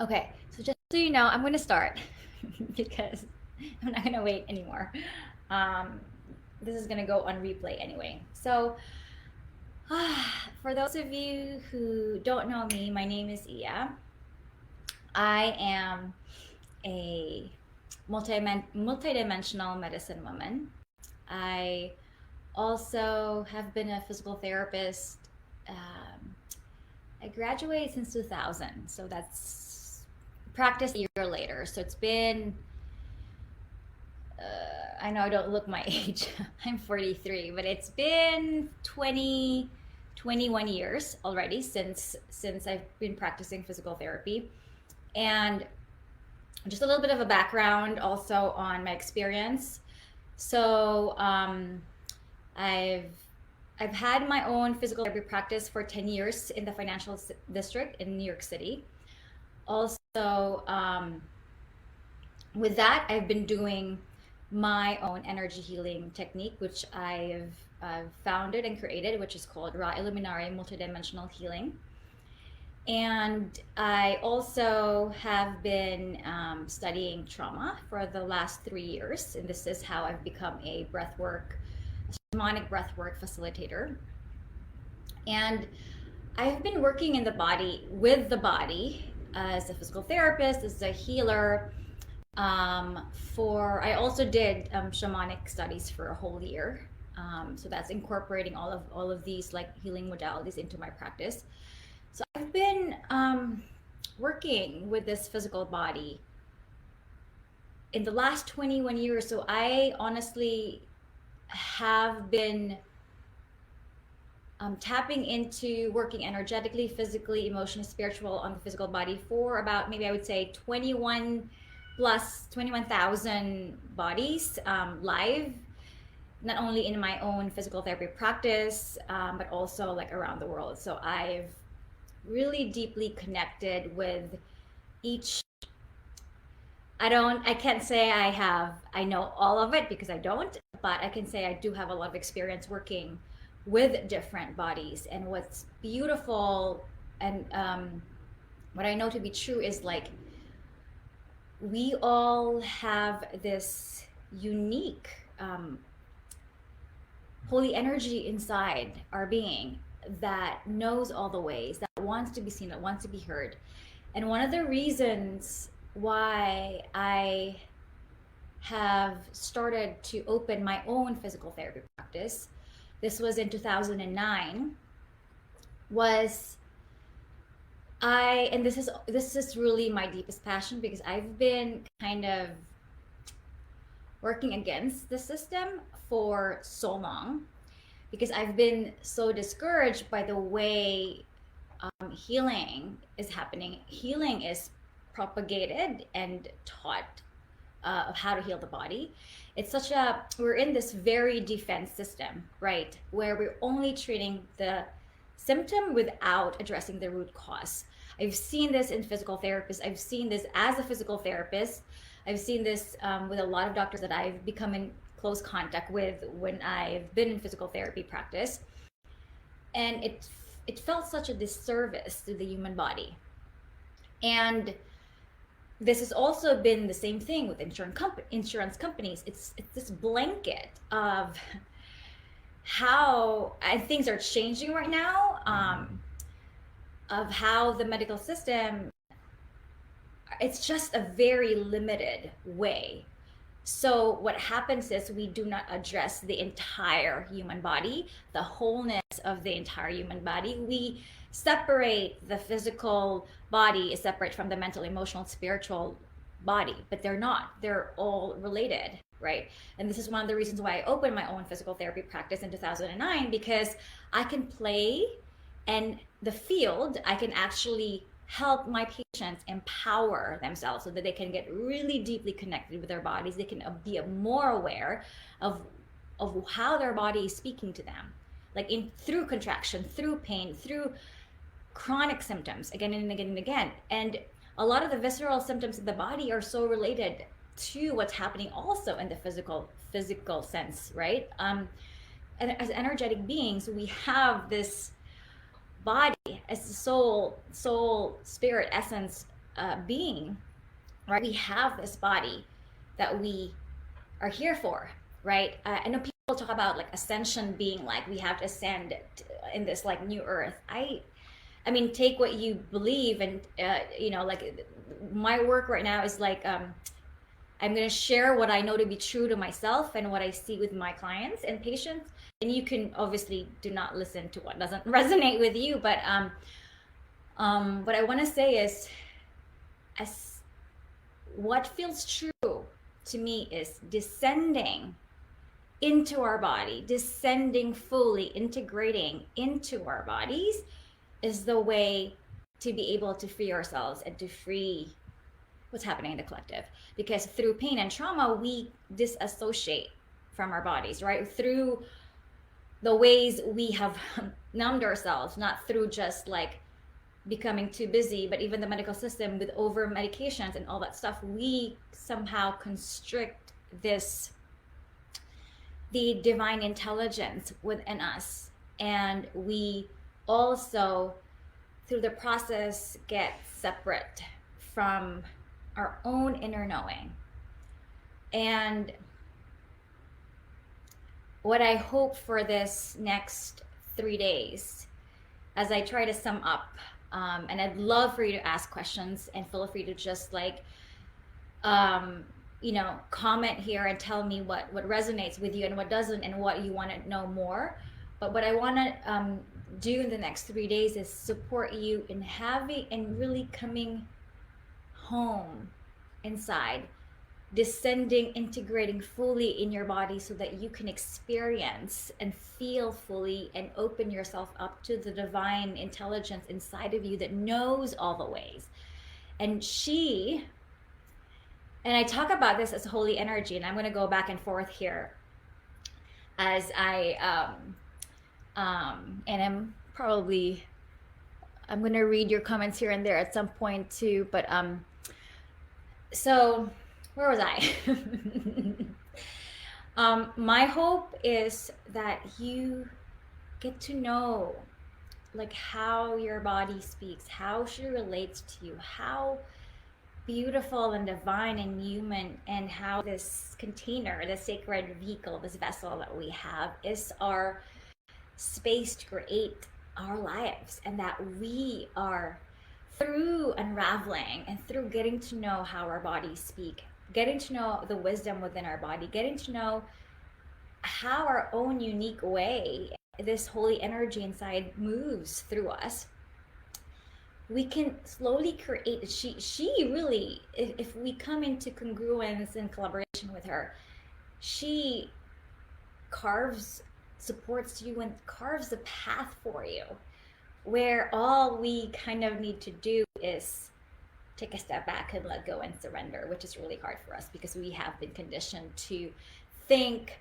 Okay, so just so you know, I'm going to start because I'm not going to wait anymore. Um, this is going to go on replay anyway. So, for those of you who don't know me, my name is Iya. I am a multidimensional medicine woman. I also have been a physical therapist. I graduated since 2000, so that's practice a year later. So it's been I know I don't look my age. I'm 43, but it's been 20, 21 years already since I've been practicing physical therapy. And just a little bit of a background also on my experience. So I've I've had my own physical therapy practice for 10 years in the financial district in New York City. Also, with that, I've been doing my own energy healing technique, which I've founded and created, which is called Ra Illuminare Multidimensional Healing. And I also have been studying trauma for the last 3 years, and this is how I've become a shamanic breathwork facilitator. And I've been working in the body with the body as a physical therapist, as a healer, for I also did shamanic studies for a whole year. So that's incorporating all of these like healing modalities into my practice. So I've been working with this physical body in the last 21 years. So I honestly have been tapping into working energetically, physically, emotionally, spiritual on the physical body for about maybe I would say 21,000 bodies live, not only in my own physical therapy practice, but also like around the world. So I've really deeply connected with each. I can't say I know all of it because I don't, but I can say I do have a lot of experience working with different bodies. And what's beautiful and what I know to be true is like we all have this unique holy energy inside our being that knows all the ways, that wants to be seen, that wants to be heard. And one of the reasons why I have started to open my own physical therapy practice, this was in 2009, was and this is really my deepest passion because I've been kind of working against the system for so long because I've been so discouraged by the way healing is happening. Healing is propagated and taught of how to heal the body. We're in this very defense system, right? Where we're only treating the symptom without addressing the root cause. I've seen this in physical therapists. I've seen this as a physical therapist. I've seen this with a lot of doctors that I've become in close contact with when I've been in physical therapy practice. And it felt such a disservice to the human body. And this has also been the same thing with insurance companies. It's this blanket of how and things are changing right now, of how the medical system, it's just a very limited way. So what happens is we do not address the entire human body, the wholeness of the entire human body. We separate the physical body is separate from the mental, emotional, spiritual body, but they're not. They're all related, right? And this is one of the reasons why I opened my own physical therapy practice in 2009 because I can play and the field, I can actually help my patients empower themselves so that they can get really deeply connected with their bodies. They can be more aware of how their body is speaking to them, like through contraction, through pain, through chronic symptoms again and again and again. And a lot of the visceral symptoms of the body are so related to what's happening also in the physical sense, right? And as energetic beings, we have this body as the soul, spirit, essence, being, right? We have this body that we are here for, right? I know people talk about like ascension being like we have to ascend in this like new earth. I mean, take what you believe, and like my work right now is like I'm going to share what I know to be true to myself and what I see with my clients and patients. And you can obviously do not listen to what doesn't resonate with you, but what I want to say is, as what feels true to me is descending into our body, descending fully, integrating into our bodies is the way to be able to free ourselves and to free what's happening in the collective. Because through pain and trauma, we disassociate from our bodies, right? Through the ways we have numbed ourselves, not through just like becoming too busy, but even the medical system with over medications and all that stuff, we somehow constrict this, the divine intelligence within us. And we also, through the process, get separate from our own inner knowing. And what I hope for this next 3 days, as I try to sum up, and I'd love for you to ask questions and feel free to just like, comment here and tell me what resonates with you and what doesn't and what you want to know more. But what I want to do in the next 3 days is support you in having and really coming home inside, descending, integrating fully in your body so that you can experience and feel fully and open yourself up to the divine intelligence inside of you that knows all the ways. And I talk about this as holy energy, and I'm going to go back and forth here as and I'm going to read your comments here and there at some point too, but so where was I? My hope is that you get to know like how your body speaks, how she relates to you, how beautiful and divine and human, and how this container, the sacred vehicle, this vessel that we have is our space to create our lives, and that we are, through unraveling and through getting to know how our bodies speak, getting to know the wisdom within our body, getting to know how our own unique way this holy energy inside moves through us, we can slowly create. She really, if we come into congruence and collaboration with her, she supports you and carves a path for you, where all we kind of need to do is take a step back and let go and surrender, which is really hard for us because we have been conditioned to think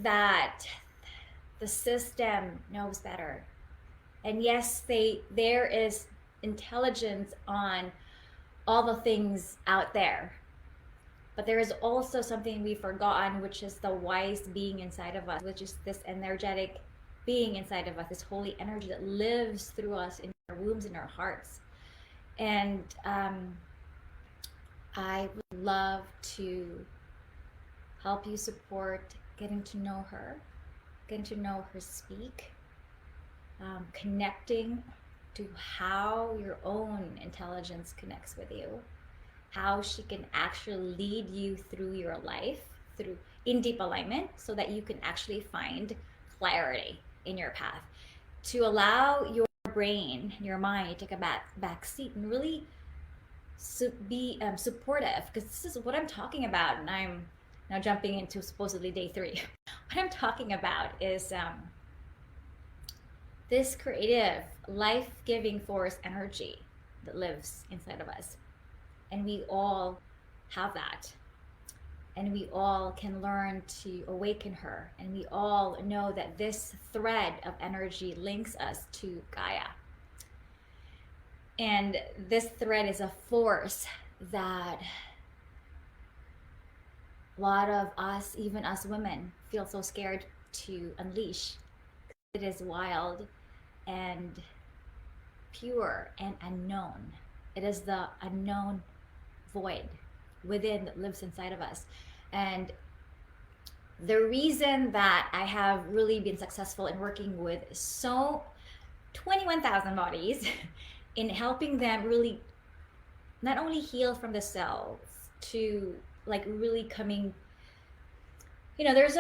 that the system knows better. And yes, there is intelligence on all the things out there, but there is also something we've forgotten, which is the wise being inside of us, which is this energetic being inside of us, this holy energy that lives through us in our wombs, in our hearts. And I would love to help you support getting to know her, getting to know her speak, connecting to how your own intelligence connects with you, how she can actually lead you through your life through in deep alignment so that you can actually find clarity in your path, to allow your brain, your mind, to take a back seat and really be supportive, because this is what I'm talking about. And I'm now jumping into supposedly day 3. What I'm talking about is this creative, life-giving force energy that lives inside of us. And we all have that. And we all can learn to awaken her. And we all know that this thread of energy links us to Gaia. And this thread is a force that a lot of us, even us women, feel so scared to unleash. It is wild and pure and unknown. It is the unknown void within that lives inside of us. And the reason that I have really been successful in working with 21,000 bodies in helping them really not only heal from the cells to like really coming, there's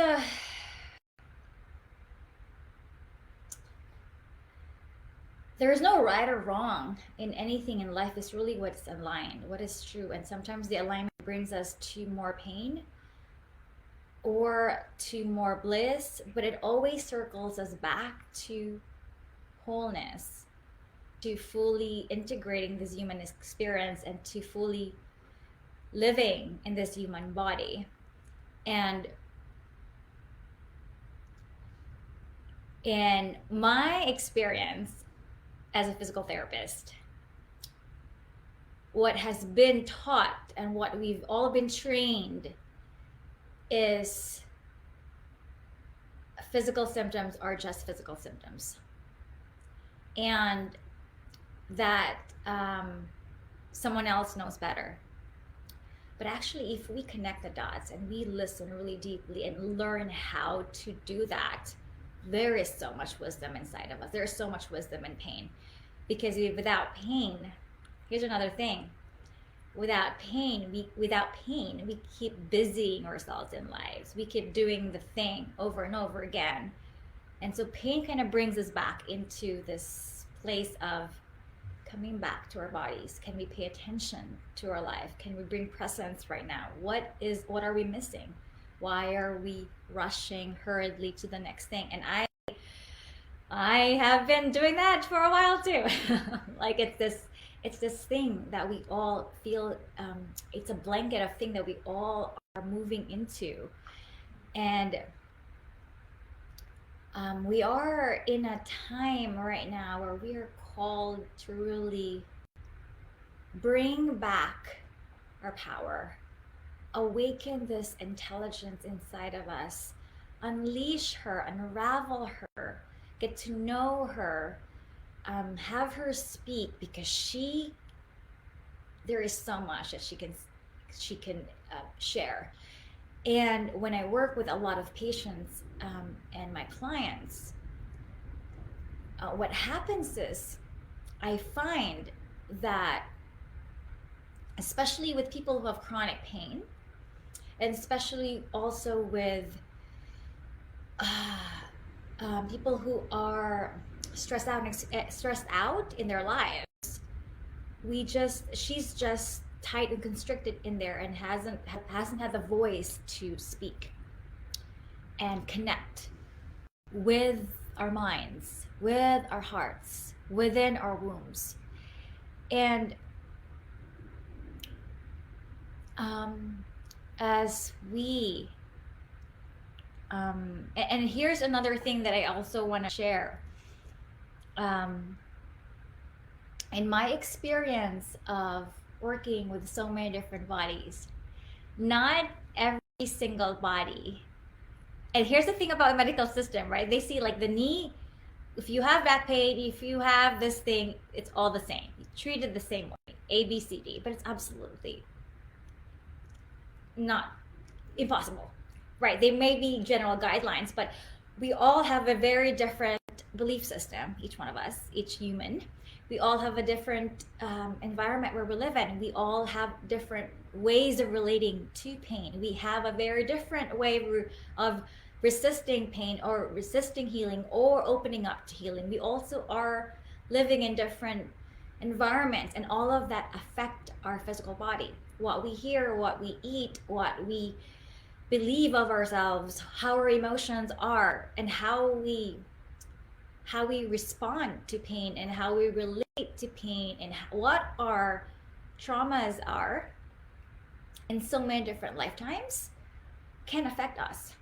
no right or wrong in anything in life. It's really what's aligned, what is true. And sometimes the alignment brings us to more pain or to more bliss, but it always circles us back to wholeness, to fully integrating this human experience and to fully living in this human body. And in my experience as a physical therapist, what has been taught and what we've all been trained is physical symptoms are just physical symptoms, and that someone else knows better. But actually, if we connect the dots and we listen really deeply and learn how to do that, there is so much wisdom inside of us. There is so much wisdom in pain. Because without pain, here's another thing. Without pain, we keep busying ourselves in lives. We keep doing the thing over and over again. And so pain kind of brings us back into this place of coming back to our bodies. Can we pay attention to our life? Can we bring presence right now? What are we missing? Why are we rushing hurriedly to the next thing? And I have been doing that for a while too. Like it's this thing that we all feel, it's a blanket of thing that we all are moving into. And we are in a time right now where we are called to really bring back our power, awaken this intelligence inside of us, unleash her, unravel her, get to know her, have her speak, because there is so much that she can share. And when I work with a lot of patients and my clients, what happens is I find that, especially with people who have chronic pain, and especially also with people who are stressed out in their lives, she's just tight and constricted in there and hasn't had the voice to speak and connect with our minds, with our hearts, within our wombs. And as we and here's another thing that I also want to share. In my experience of working with so many different bodies, not every single body, and here's the thing about the medical system, right? They see like the knee, if you have back pain, if you have this thing, it's all the same. You treat it the same way, A, B, C, D, but it's absolutely not impossible, right? They may be general guidelines, but we all have a very different belief system, each one of us, each human. We all have a different environment where we live in. We all have different ways of relating to pain. We have a very different way of resisting pain or resisting healing or opening up to healing. We also are living in different environments, and all of that affect our physical body. What we hear, what we eat, what we believe of ourselves, how our emotions are, and how we respond to pain, and how we relate to pain, and what our traumas are in so many different lifetimes can affect us.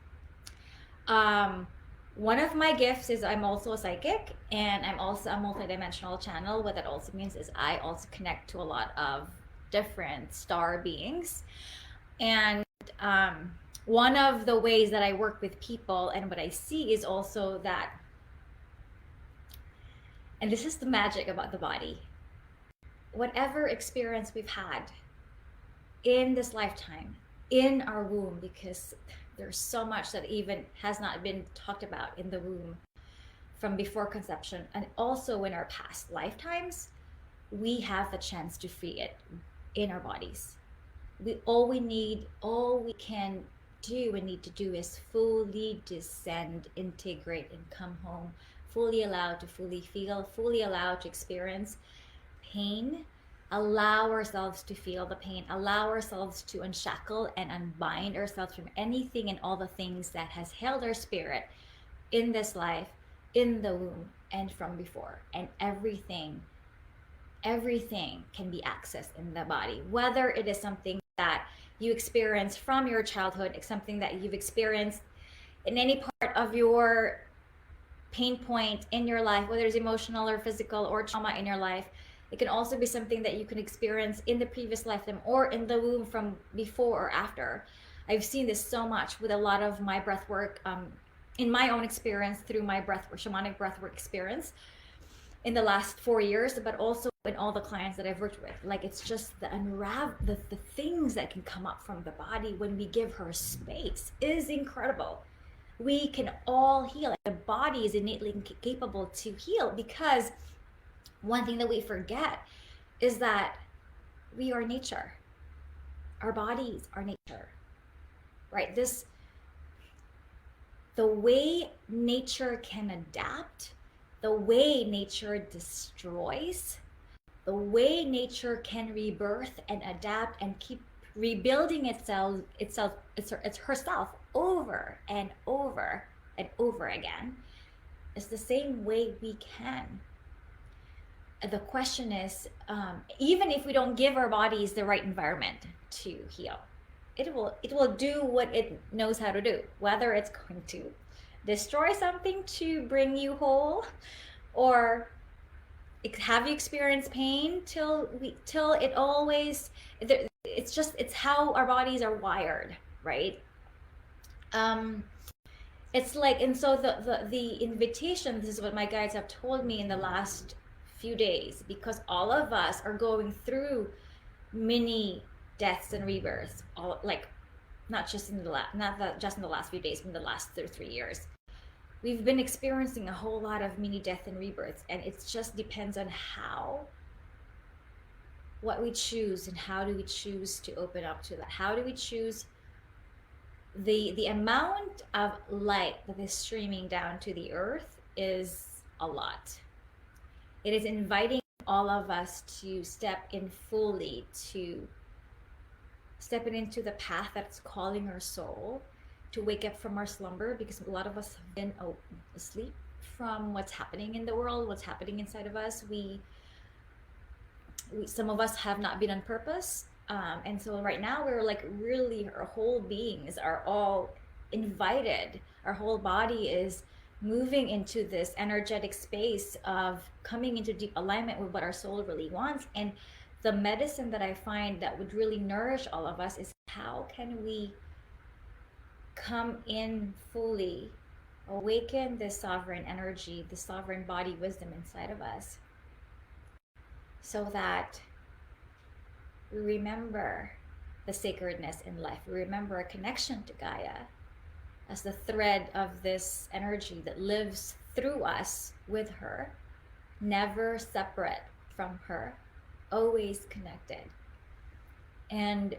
One of my gifts is I'm also a psychic, and I'm also a multidimensional channel. What that also means is I also connect to a lot of different star beings. And one of the ways that I work with people and what I see is also that, And this is the magic about the body. Whatever experience we've had in this lifetime, in our womb, because there's so much that even has not been talked about in the womb from before conception, and also in our past lifetimes, we have the chance to free it in our bodies. All we can do and need to do is fully descend, integrate, and come home, fully allowed to fully feel, fully allowed to experience pain, allow ourselves to feel the pain, allow ourselves to unshackle and unbind ourselves from anything and all the things that has held our spirit in this life, in the womb, and from before. And everything can be accessed in the body, whether it is something that you experience from your childhood, it's something that you've experienced in any part of your pain point in your life, whether it's emotional or physical or trauma in your life. It can also be something that you can experience in the previous lifetime or in the womb from before or after. I've seen this so much with a lot of my breath work, in my own experience through my shamanic breath work experience in the last 4 years, but also in all the clients that I've worked with. Like, it's just the things that can come up from the body when we give her space is incredible. We can all heal. The body is innately capable to heal, because one thing that we forget is that we are nature. Our bodies are nature, right? The way nature can adapt, the way nature destroys, the way nature can rebirth and adapt and keep rebuilding it's herself over and over and over again, is the same way we can. The question is, even if we don't give our bodies the right environment to heal, it will do what it knows how to do, whether it's going to destroy something to bring you whole, or have you experienced pain till it always, it's how our bodies are wired, right? It's like, and so the invitation, this is what my guides have told me in the last few days, because all of us are going through mini deaths and rebirths, all, like, not just in the last few days, but in the last 3 years. We've been experiencing a whole lot of mini death and rebirths, and it just depends on what we choose, and how do we choose to open up to that. How do we choose the amount of light that is streaming down to the earth is a lot. It is inviting all of us to step in fully, to step into the path that's calling our soul, to wake up from our slumber, because a lot of us have been asleep from what's happening in the world, what's happening inside of us. We some of us have not been on purpose, and so right now we're like, really, our whole beings are all invited. Our whole body is moving into this energetic space of coming into deep alignment with what our soul really wants. And the medicine that I find that would really nourish all of us is, how can we come in fully, awaken this sovereign energy, the sovereign body wisdom inside of us, so that we remember the sacredness in life. We remember a connection to Gaia as the thread of this energy that lives through us with her, never separate from her, always connected. And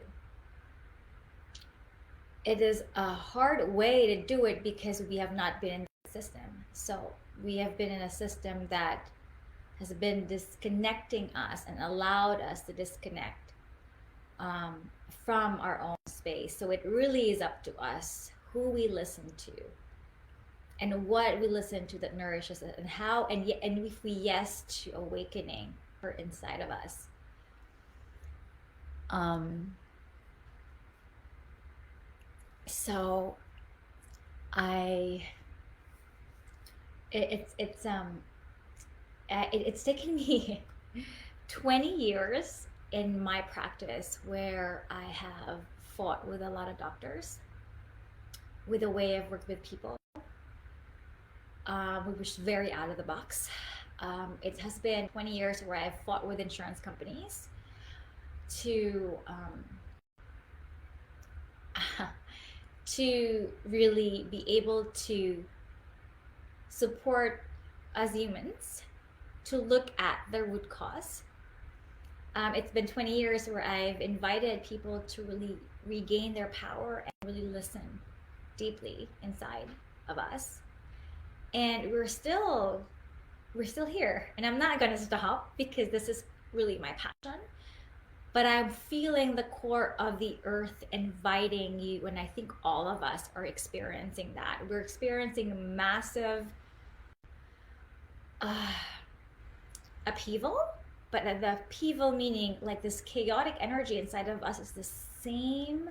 it is a hard way to do it, because we have not been in the system. So we have been in a system that has been disconnecting us and allowed us to disconnect from our own space. So it really is up to us who we listen to and what we listen to that nourishes us, and how, and if we yes to awakening her inside of us. So it's taken me 20 years in my practice, where I have fought with a lot of doctors, with a way I've worked with people, which was very out of the box. It has been 20 years where I've fought with insurance companies to to really be able to support as humans to look at the root cause. It's been 20 years where I've invited people to really regain their power and really listen deeply inside of us. And we're still here. And I'm not gonna stop because this is really my passion. But I'm feeling the core of the earth inviting you, and I think all of us are experiencing that. We're experiencing massive uh, upheaval, but the upheaval meaning like this chaotic energy inside of us is the same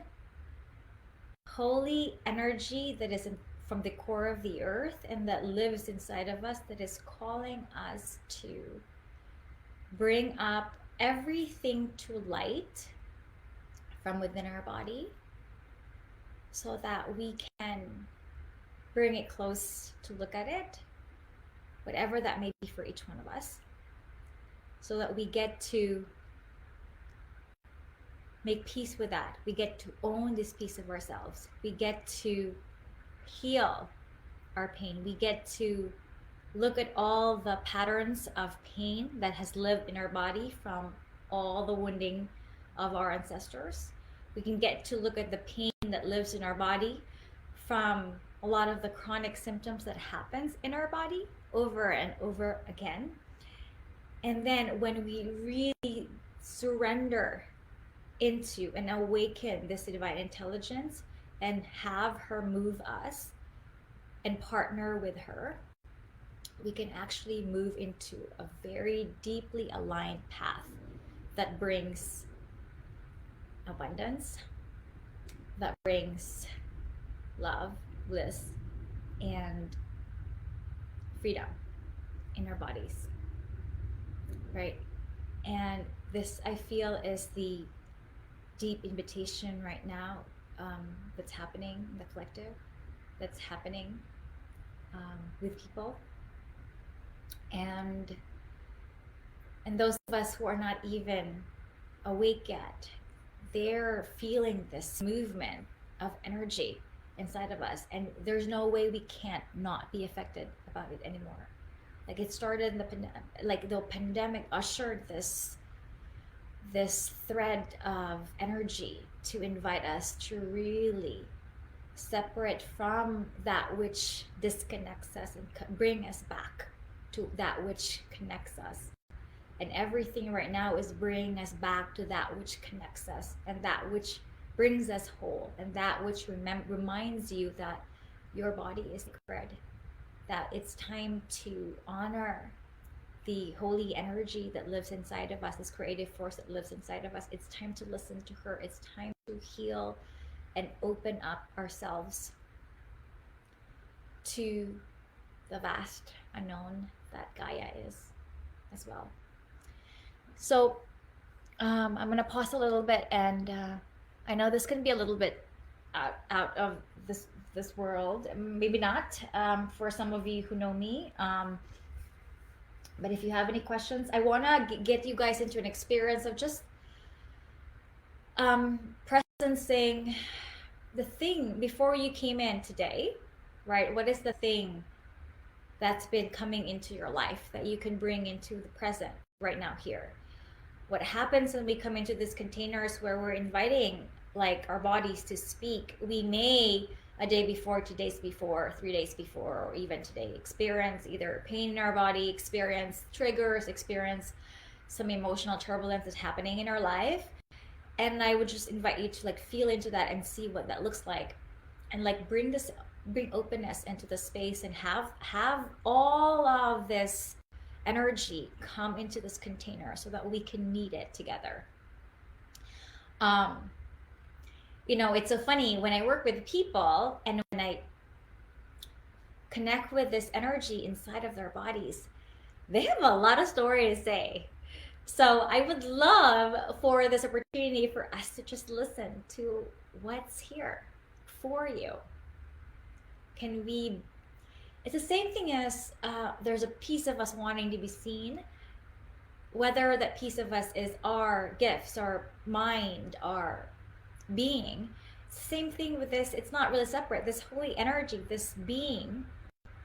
holy energy that is from the core of the earth and that lives inside of us, that is calling us to bring up everything to light from within our body so that we can bring it close to look at it, whatever that may be for each one of us, so that we get to make peace with that. We get to own this piece of ourselves. We get to heal our pain. We get to look at all the patterns of pain that has lived in our body from all the wounding of our ancestors. We can get to look at the pain that lives in our body from a lot of the chronic symptoms that happens in our body over and over again. And then when we really surrender into and awaken this divine intelligence and have her move us and partner with her, we can actually move into a very deeply aligned path that brings abundance, that brings love, bliss, and freedom in our bodies, right? And this, I feel, is the deep invitation right now that's happening in the collective, that's happening with people. And those of us who are not even awake yet, they're feeling this movement of energy inside of us, and there's no way we can't not be affected about it anymore. Like it started in the pandemic ushered this thread of energy to invite us to really separate from that which disconnects us and bring us back to that which connects us. And everything right now is bringing us back to that which connects us and that which brings us whole, and that which reminds you that your body is sacred, that it's time to honor the holy energy that lives inside of us, this creative force that lives inside of us. It's time to listen to her. It's time to heal and open up ourselves to the vast unknown that Gaia is as well. So I'm going to pause a little bit, and I know this can be a little bit out of this world, maybe not for some of you who know me. But if you have any questions, I want to get you guys into an experience of just presencing the thing before you came in today, right? What is the thing that's been coming into your life that you can bring into the present right now here? What happens when we come into these containers where we're inviting like our bodies to speak? We may a day before, 2 days before, 3 days before, or even today experience either pain in our body, experience triggers, experience some emotional turbulence that's happening in our life. And I would just invite you to like feel into that and see what that looks like, and like bring openness into the space and have all of this energy come into this container so that we can knead it together. It's so funny when I work with people and when I connect with this energy inside of their bodies, they have a lot of story to say. So I would love for this opportunity for us to just listen to what's here for you. Can we It's the same thing as there's a piece of us wanting to be seen, whether that piece of us is our gifts, our mind, our being. It's the same thing with this. It's not really separate. This holy energy, this being,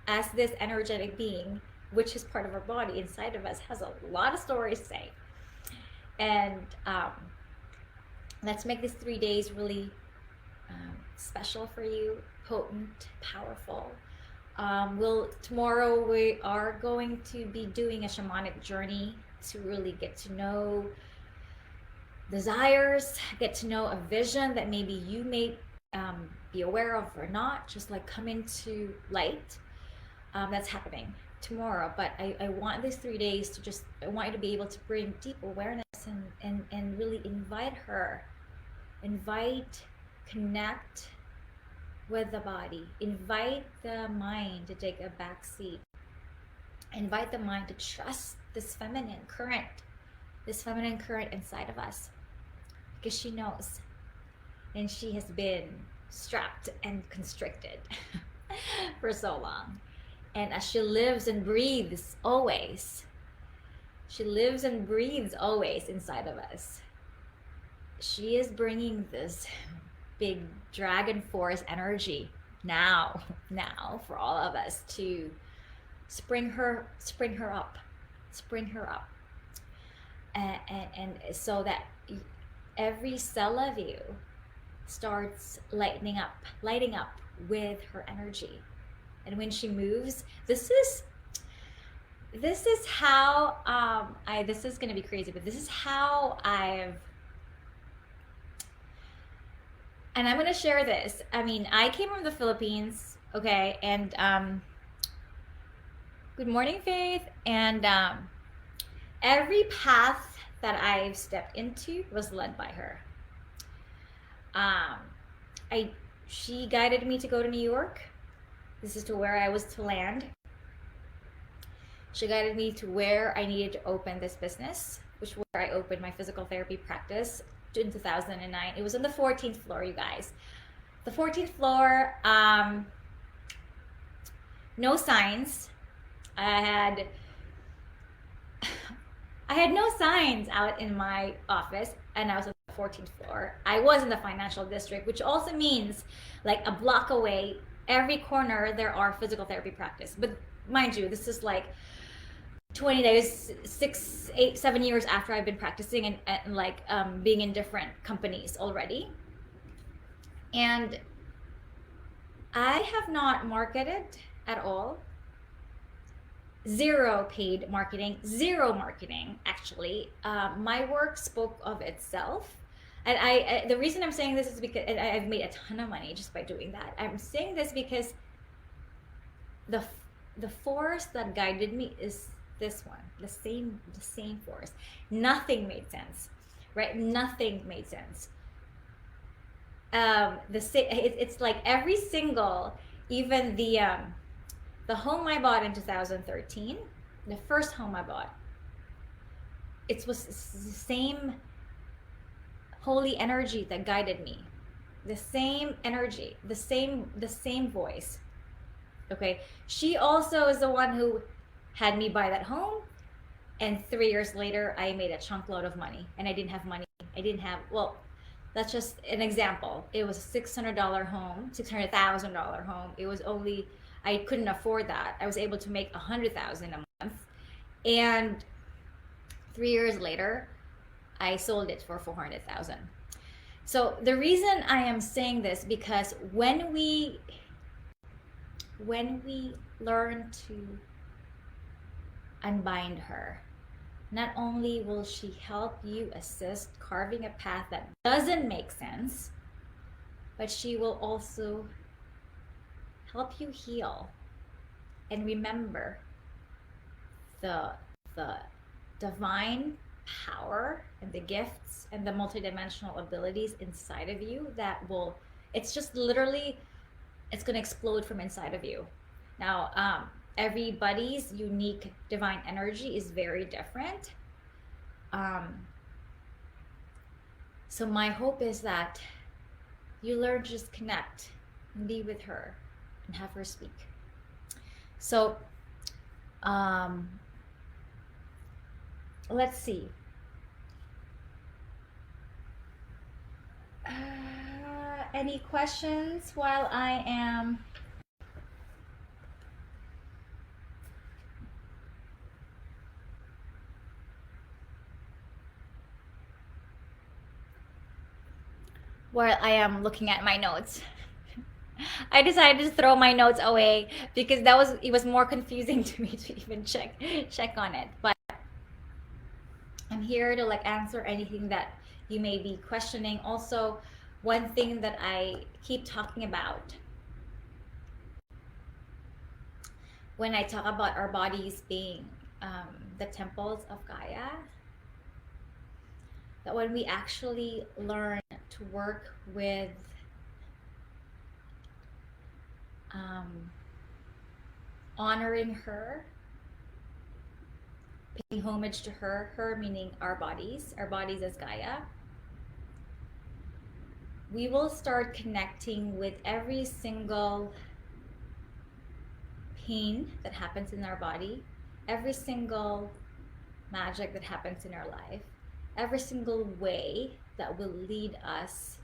as this energetic being, which is part of our body inside of us, has a lot of stories to say. And let's make this 3 days really special for you, potent, powerful. Tomorrow we are going to be doing a shamanic journey to really get to know desires, get to know a vision that maybe you may be aware of or not, just like come into light. That's happening tomorrow. But I want these 3 days to just, I want you to be able to bring deep awareness and really invite, connect with the body, invite the mind to take a back seat, invite the mind to trust this feminine current inside of us, because she knows, and she has been strapped and constricted for so long. And as she lives and breathes always, inside of us, she is bringing this big dragon force energy now for all of us to spring her up, and so that every cell of you starts lighting up with her energy. And when she moves, this is how this is going to be crazy, but this is how and I'm going to share this. I mean, I came from the Philippines, okay, and good morning, Faith. And every path that I've stepped into was led by her. She guided me to go to New York. This is to where I was to land. She guided me to where I needed to open this business, which was where I opened my physical therapy practice in 2009. It was on the 14th floor, you guys. The 14th floor, no signs. I had no signs out in my office, and I was on the 14th floor. I was in the financial district, which also means like a block away, every corner there are physical therapy practice. But mind you, this is like 20 days, 6, 8, 7 years after I've been practicing and like being in different companies already. And I have not marketed at all. Zero paid marketing, zero marketing actually. My work spoke of itself. And the reason I'm saying this is because I've made a ton of money just by doing that. I'm saying this because the force that guided me is this one, the same force. Nothing made sense, right? Nothing made sense. It's like every single, even the home I bought in 2013, the first home I bought, it was the same holy energy that guided me, the same energy, the same voice. Okay, she also is the one who had me buy that home, and 3 years later I made a chunk load of money, and I didn't have money. Well, that's just an example. It was a $600 home, $600,000 home. It was only, I couldn't afford that. I was able to make $100,000 a month, and 3 years later I sold it for $400,000. So the reason I am saying this, because when we learn to unbind her, not only will she help you assist carving a path that doesn't make sense, but she will also help you heal and remember the divine power and the gifts and the multidimensional abilities inside of you that will, it's just literally, it's going to explode from inside of you. Now, everybody's unique divine energy is very different. So my hope is that you learn to just connect and be with her and have her speak. So um, let's see. Any questions while I am looking at my notes? I decided to throw my notes away because it was more confusing to me to even check on it. But I'm here to like answer anything that you may be questioning. Also, one thing that I keep talking about when I talk about our bodies being the temples of Gaia, that when we actually learn to work with honoring her, paying homage to her meaning our bodies as Gaia, we will start connecting with every single pain that happens in our body, every single magic that happens in our life, every single way that will lead us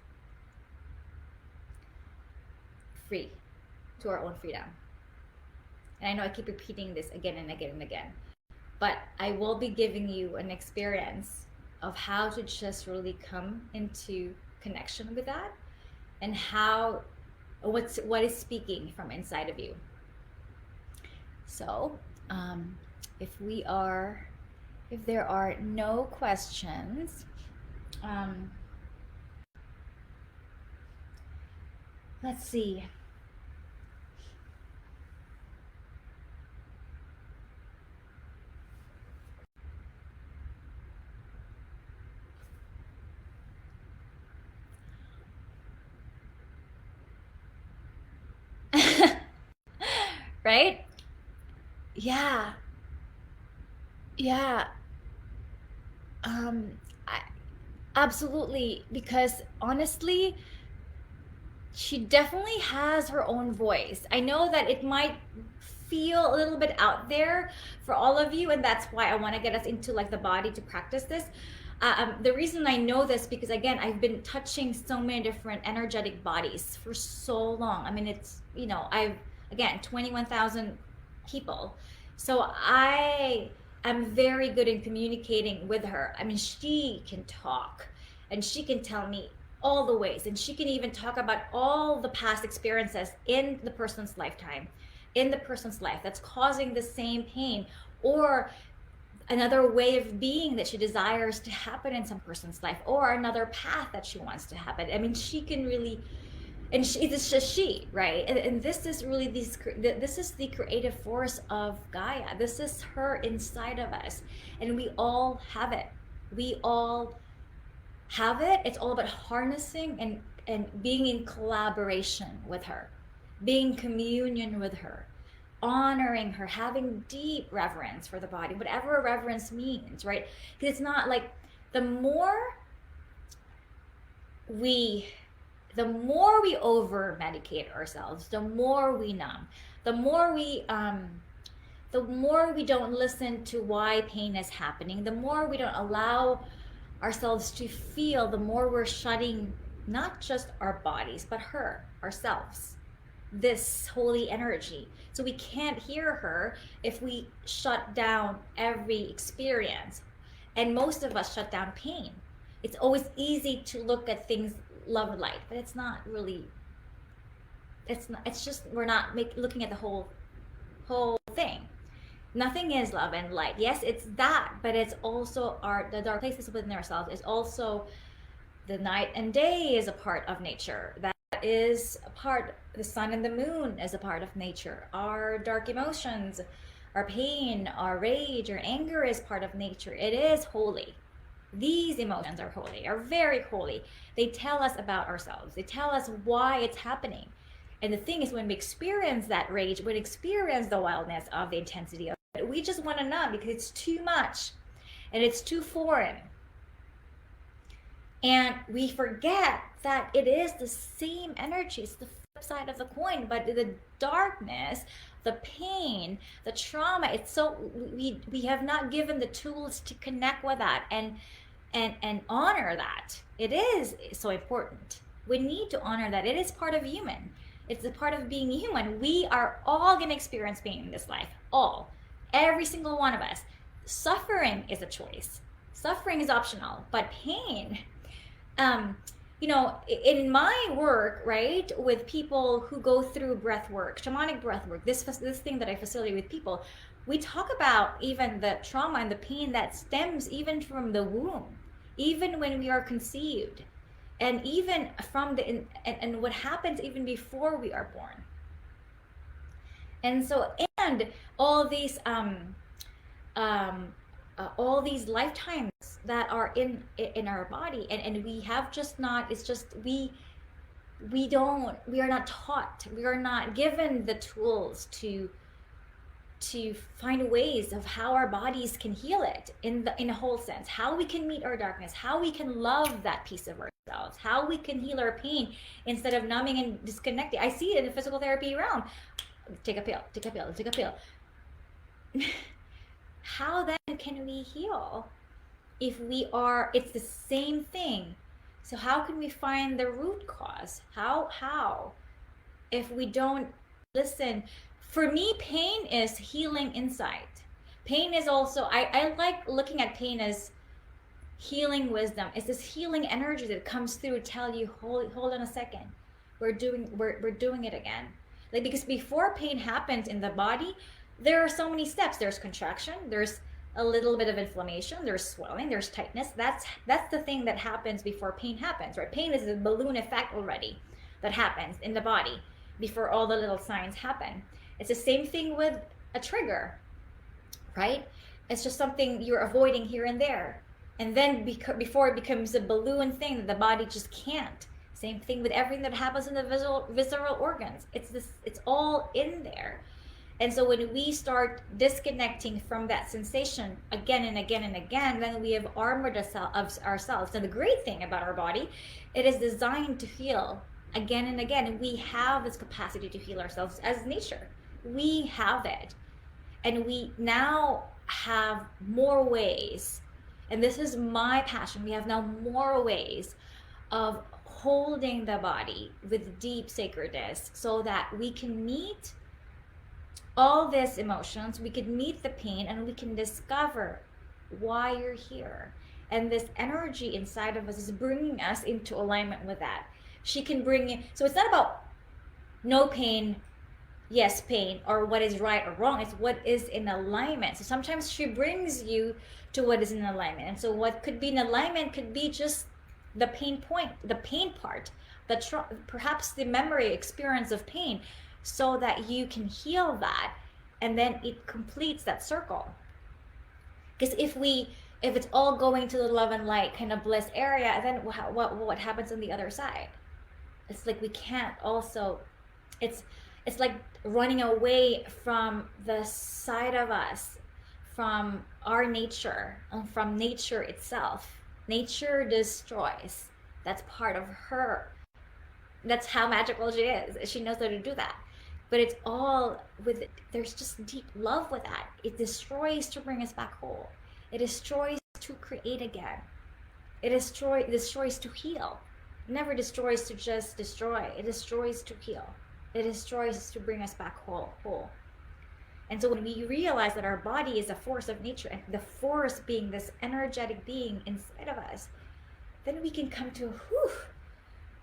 free to our own freedom. And I know I keep repeating this again and again and again, but I will be giving you an experience of how to just really come into connection with that, and how what is speaking from inside of you. So if there are no questions, let's see. Right? Yeah. Yeah. I, absolutely. Because honestly, she definitely has her own voice. I know that it might feel a little bit out there for all of you, and that's why I want to get us into like the body to practice this. The reason I know this because again, I've been touching so many different energetic bodies for so long. I mean, it's I've again 21,000 people, so I am very good in communicating with her. I mean, she can talk, and she can tell me all the ways, and she can even talk about all the past experiences in the person's lifetime, in the person's life that's causing the same pain, or another way of being that she desires to happen in some person's life, or another path that she wants to happen. I mean, she can really, and it's just she, right? And this is really this is the creative force of Gaia. This is her inside of us, and we all have it. We all have it. It's all about harnessing and being in collaboration with her, being communion with her, honoring her, having deep reverence for the body, whatever reverence means, right? Because it's not like the more we over medicate ourselves, the more we numb, the more we don't listen to why pain is happening, the more we don't allow ourselves to feel, the more we're shutting not just our bodies but ourselves, this holy energy. So we can't hear her if we shut down every experience. And most of us shut down pain. It's always easy to look at things love and light, but it's not really. It's just we're not looking at the whole thing. Nothing is love and light. Yes, it's that, but it's also the dark places within ourselves. It's also the night and day is a part of nature. That is a part. The sun and the moon is a part of nature. Our dark emotions, our pain, our rage, our anger is part of nature. It is holy. These emotions are holy, are very holy. They tell us about ourselves. They tell us why it's happening. And the thing is, when we experience that rage, when we experience the wildness of the intensity of it, we just want to numb because it's too much and it's too foreign. And we forget that it is the same energy. It's the flip side of the coin. But the darkness, the pain, the trauma, it's so we have not given the tools to connect with that and honor that. It is so important. We need to honor that. It is part of human. It's a part of being human. We are all going to experience pain in this life. All. Every single one of us. Suffering is a choice. Suffering is optional, but pain, in my work, right, with people who go through breath work, shamanic breath work, this thing that I facilitate with people, we talk about even the trauma and the pain that stems even from the womb, even when we are conceived, and even from and what happens even before we are born. And so, and all these lifetimes that are in our body, and we have just not, it's just we are not taught, we are not given the tools to find ways of how our bodies can heal it in a whole sense, how we can meet our darkness, how we can love that piece of ourselves, how we can heal our pain instead of numbing and disconnecting. I see it in the physical therapy realm. Take a pill, take a pill, take a pill. How then can we heal if it's the same thing? So how can we find the root cause? How if we don't listen? For me, pain is healing insight. Pain is also, I like looking at pain as healing wisdom. It's this healing energy that comes through to tell you, hold on a second, we're doing it again. Like, because before pain happens in the body, there are so many steps. There's contraction, there's a little bit of inflammation, there's swelling, there's tightness. That's the thing that happens before pain happens, right? Pain is a balloon effect already that happens in the body before all the little signs happen. It's the same thing with a trigger, right? It's just something you're avoiding here and there. And then before it becomes a balloon thing that the body just can't. Same thing with everything that happens in the visceral organs. It's all in there. And so when we start disconnecting from that sensation again and again and again, then we have armored ourselves. And the great thing about our body, it is designed to heal again and again. And we have this capacity to heal ourselves as nature. We have it. And we now have more ways. And this is my passion. We have now more ways of holding the body with deep sacredness so that we can meet all these emotions, we can meet the pain, and we can discover why you're here. And this energy inside of us is bringing us into alignment with that. She can bring in, so it's not about no pain, yes pain, or what is right or wrong. It's what is in alignment. So sometimes she brings you to what is in alignment. And so what could be in alignment could be just the pain point, the pain part, perhaps the memory experience of pain, so that you can heal that, and then it completes that circle. Because if it's all going to the love and light kind of bliss area, then what happens on the other side? It's like we can't also, it's like running away from the side of us, from our nature, and from nature itself. Nature destroys. That's part of her. That's how magical she is. She knows how to do that. But it's all there's just deep love with that. It destroys to bring us back whole. It destroys to create again. It destroys to heal. It never destroys to just destroy. It destroys to heal. It destroys to bring us back whole. And so when we realize that our body is a force of nature, and the force being this energetic being inside of us, then we can come to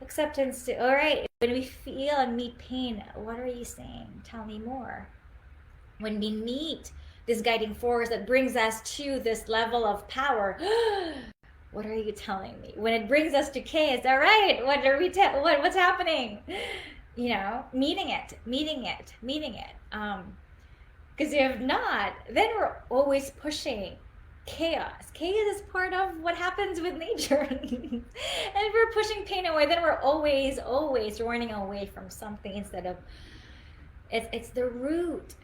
acceptance to, all right, when we feel and meet pain, what are you saying? Tell me more. When we meet this guiding force that brings us to this level of power, what are you telling me? When it brings us to chaos, all right, what's happening? Meeting it. Because if not, then we're always pushing chaos. Chaos is part of what happens with nature. And if we're pushing pain away, then we're always running away from something instead of, it's the root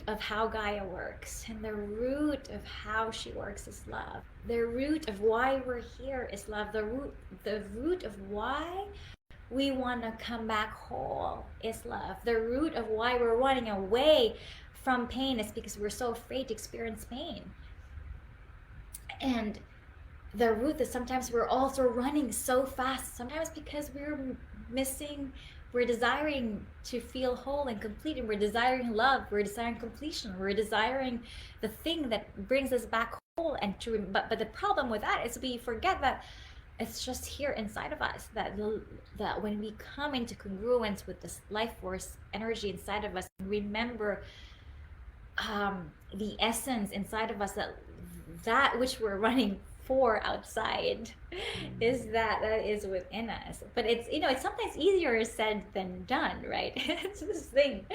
of how Gaia works, and the root of how she works is love. The root of why we're here is love. The root of why We want to come back whole. Is love. The root of why we're running away from pain is because we're so afraid to experience pain. And the root that sometimes we're also running so fast, sometimes because we're desiring to feel whole and complete, and we're desiring love, we're desiring completion, we're desiring the thing that brings us back whole. And but the problem with that is we forget that it's just here inside of us, that when we come into congruence with this life force energy inside of us, remember the essence inside of us, that which we're running for outside is that is within us. But it's, it's sometimes easier said than done, right? It's this thing.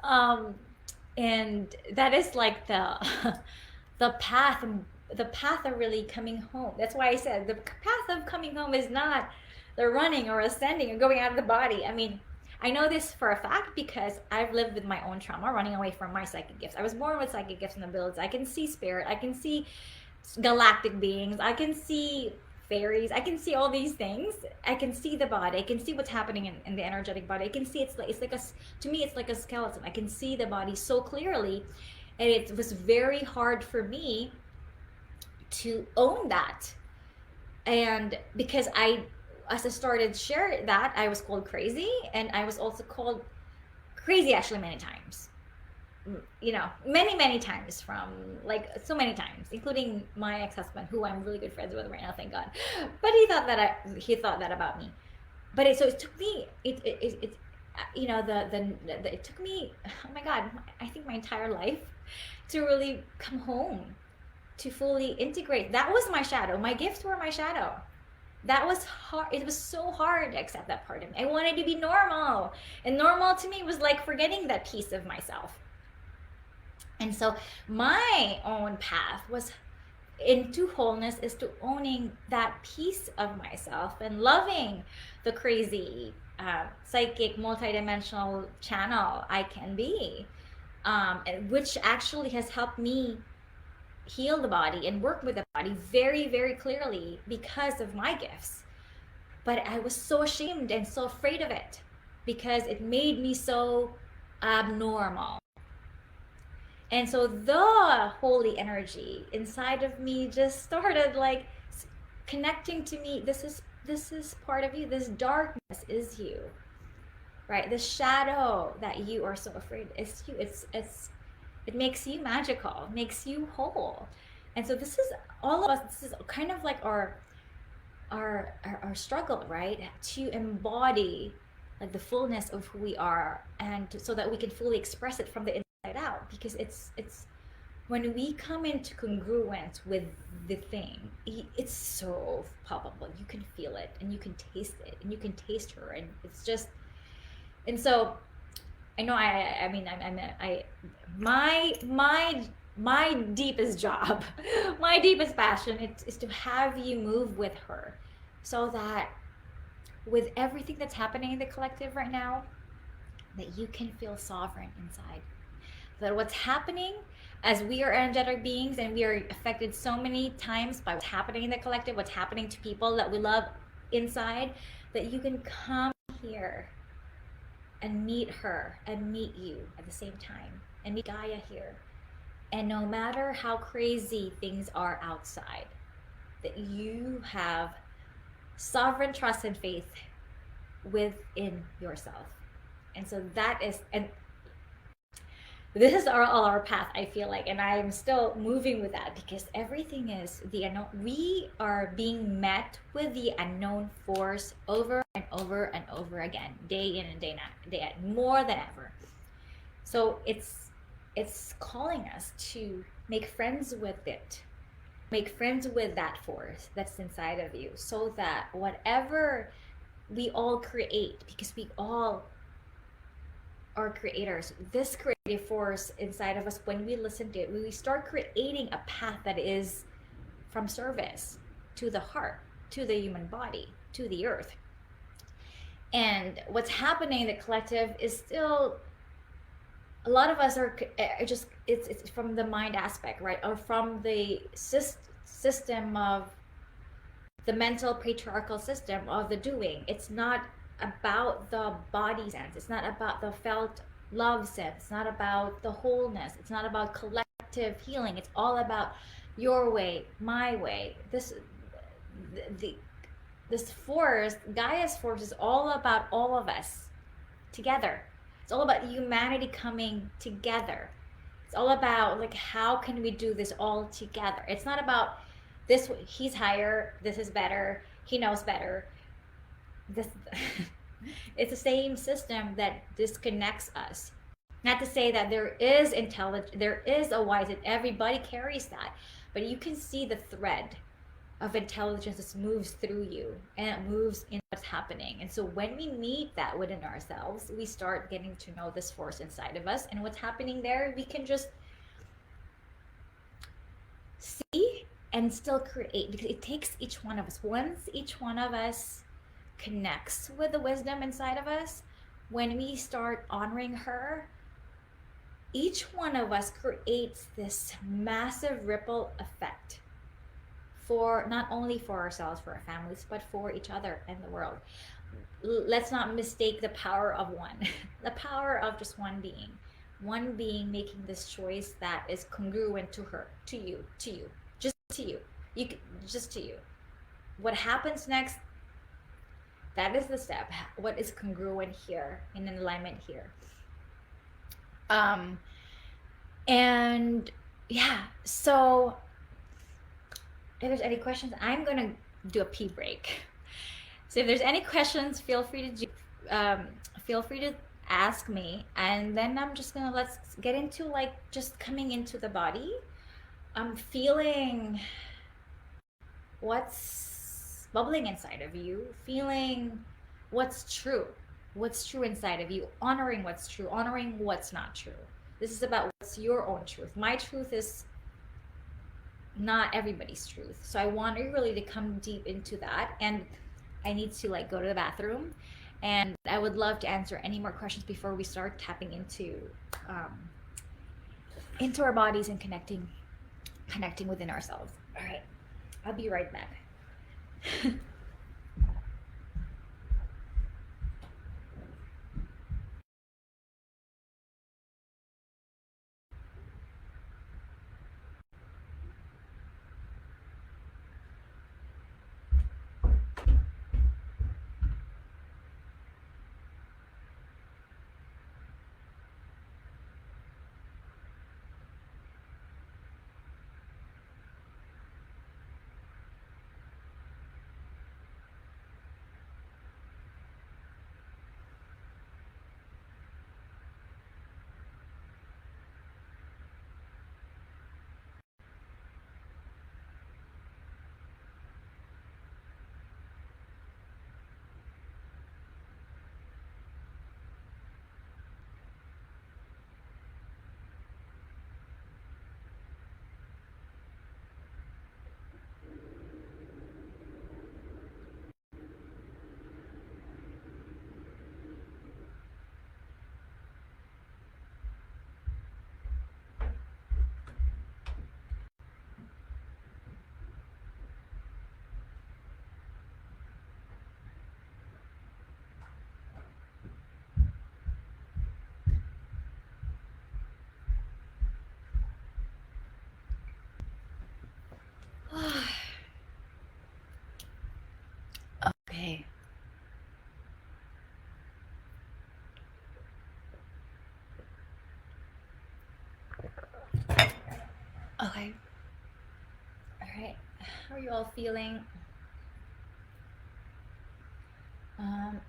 And that is like the path of really coming home. That's why I said the path of coming home is not the running or ascending or going out of the body. I mean, I know this for a fact because I've lived with my own trauma, running away from my psychic gifts. I was born with psychic gifts and abilities. I can see spirit. I can see galactic beings. I can see fairies. I can see all these things. I can see the body. I can see what's happening in the energetic body. I can see it's like to me it's like a skeleton. I can see the body so clearly, and it was very hard for me to own that. And because as I started share that, I was called crazy, and I was also called crazy actually many times. Many times, from like so many times, including my ex-husband, who I'm really good friends with right now, thank God. But he thought that about me. But it took me it took me, oh my God, I think my entire life to really come home, to fully integrate. That was my shadow. My gifts were my shadow. That was hard. It was so hard to accept that part of me. I wanted to be normal, and normal to me was like forgetting that piece of myself. And so my own path was into wholeness, is to owning that piece of myself and loving the crazy psychic multidimensional channel I can be, which actually has helped me heal the body and work with the body very, very clearly because of my gifts. But I was so ashamed and so afraid of it because it made me so abnormal. And so the holy energy inside of me just started like connecting to me. This is part of you. This darkness is you, right? The shadow that you are so afraid is you. It makes you magical, makes you whole. And so this is all of us. This is kind of like our struggle, right? To embody like the fullness of who we are, and so that we can fully express it from the inside out. Because it's when we come into congruence with the thing, it's so palpable. You can feel it, and you can taste it, and you can taste her, and it's just. And so I know my deepest job, my deepest passion is to have you move with her, so that with everything that's happening in the collective right now, that you can feel sovereign inside. That what's happening, as we are energetic beings and we are affected so many times by what's happening in the collective, what's happening to people that we love inside, that you can come here and meet her and meet you at the same time, and meet Gaia here. And no matter how crazy things are outside, that you have sovereign trust and faith within yourself. And so that is, and this is all our path, I feel like, and I'm still moving with that, because everything is the unknown. We are being met with the unknown force over and over and over again, day in and day out, more than ever. So it's calling us to make friends with it, make friends with that force that's inside of you, so that whatever we all create, because we all are creators, this creative force inside of us, when we listen to it, we start creating a path that is from service to the heart, to the human body, to the earth. And what's happening in the collective is still, a lot of us are just, it's from the mind aspect, right? Or from the system of the mental patriarchal system of the doing. It's not about the body sense. It's not about the felt love sense. It's not about the wholeness. It's not about collective healing. It's all about your way, my way. The this force, Gaia's force, is all about all of us together. It's all about humanity coming together. It's all about like how can we do this all together. It's not about this. He's higher. This is better. He knows better. This. It's the same system that disconnects us. Not to say that there is intelligence, there is a wise, and everybody carries that, but you can see the thread of intelligence that moves through you and it moves in what's happening. And so when we meet that within ourselves, we start getting to know this force inside of us and what's happening there. We can just see and still create, because it takes each one of us. Once each one of us connects with the wisdom inside of us, when we start honoring her, each one of us creates this massive ripple effect for not only for ourselves, for our families, but for each other and the world. Let's not mistake the power of one, the power of just one being making this choice that is congruent to her, to you, just to you, just to you. What happens next? That is the step. What is congruent here, in alignment here? And yeah, so if there's any questions, I'm gonna do a pee break. So if there's any questions, feel free to ask me, and then I'm just gonna let's get into like just coming into the body. I'm feeling what's bubbling inside of you, feeling what's true inside of you, honoring what's true, honoring what's not true. This is about what's your own truth. My truth is not everybody's truth. So I want you really to come deep into that. And I need to like go to the bathroom. And I would love to answer any more questions before we start tapping into our bodies and connecting within ourselves. All right. I'll be right back. Okay. Okay. All right. How are you all feeling? Um,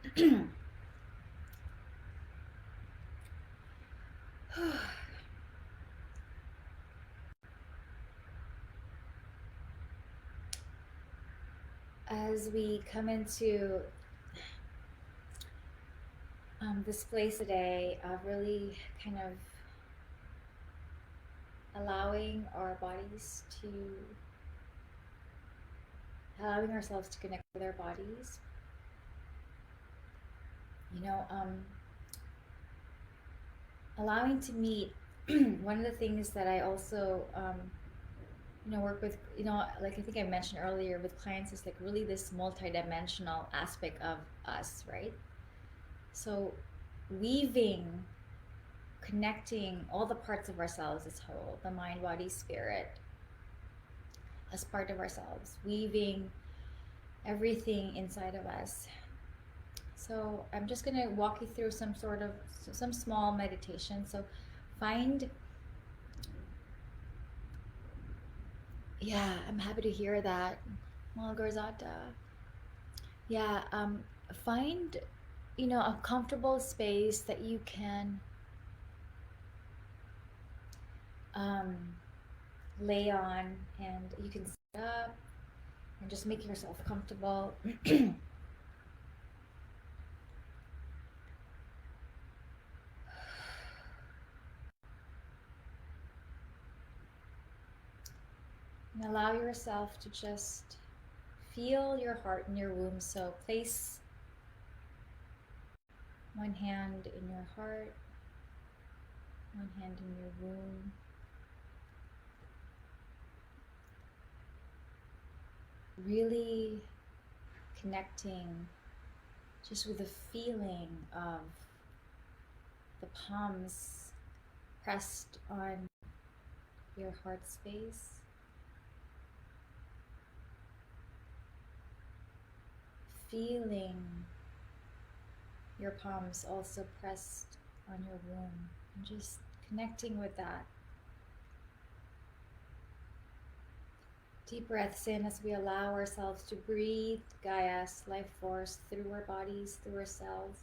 as we come into this place today of really kind of allowing our bodies to, allowing ourselves to connect with our bodies, you know, allowing to meet. One of the things that I also work with, like I think I mentioned earlier with clients, is like really this multidimensional aspect of us, right? So weaving, connecting all the parts of ourselves as whole, the mind, body, spirit, as part of ourselves, weaving everything inside of us. So I'm just going to walk you through some small meditation. So find, yeah, I'm happy to hear that, Malgorzata. Yeah, find, a comfortable space that you can um, lay on, and you can sit up and just make yourself comfortable. And allow yourself to just feel your heart in your womb. So place one hand in your heart, one hand in your womb. Really connecting just with the feeling of the palms pressed on your heart space. Feeling your palms also pressed on your womb, and just connecting with that. Deep breaths in as we allow ourselves to breathe Gaia's life force through our bodies, through our cells.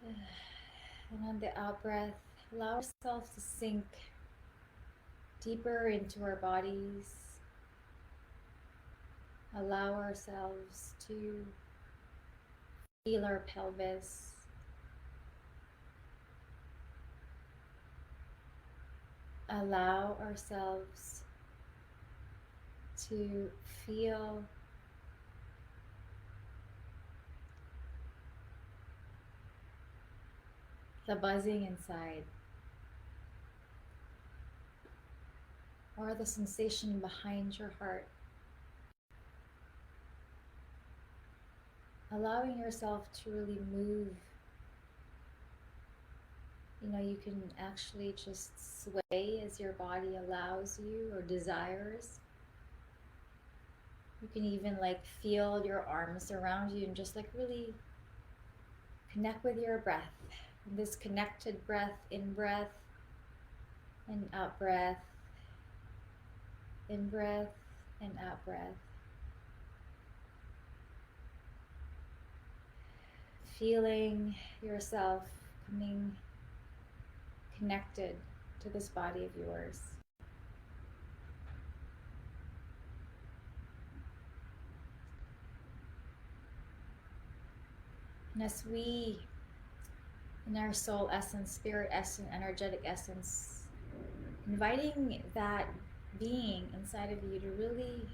And on the out breath, allow ourselves to sink deeper into our bodies. Allow ourselves to feel our pelvis. Allow ourselves to feel the buzzing inside, or the sensation behind your heart. Allowing yourself to really move. You can actually just sway as your body allows you or desires. You can even feel your arms around you and just really connect with your breath. And this connected breath, in breath and out breath, in breath and out breath. Feeling yourself coming connected to this body of yours. And as we, in our soul essence, spirit essence, energetic essence, inviting that being inside of you to really,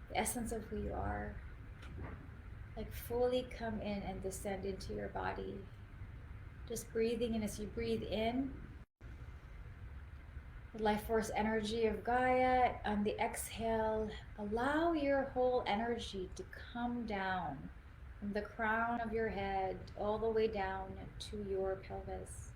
the essence of who you are, fully come in and descend into your body. Just breathing in. As you breathe in, the life force energy of Gaia. On the exhale, allow your whole energy to come down from the crown of your head all the way down to your pelvis.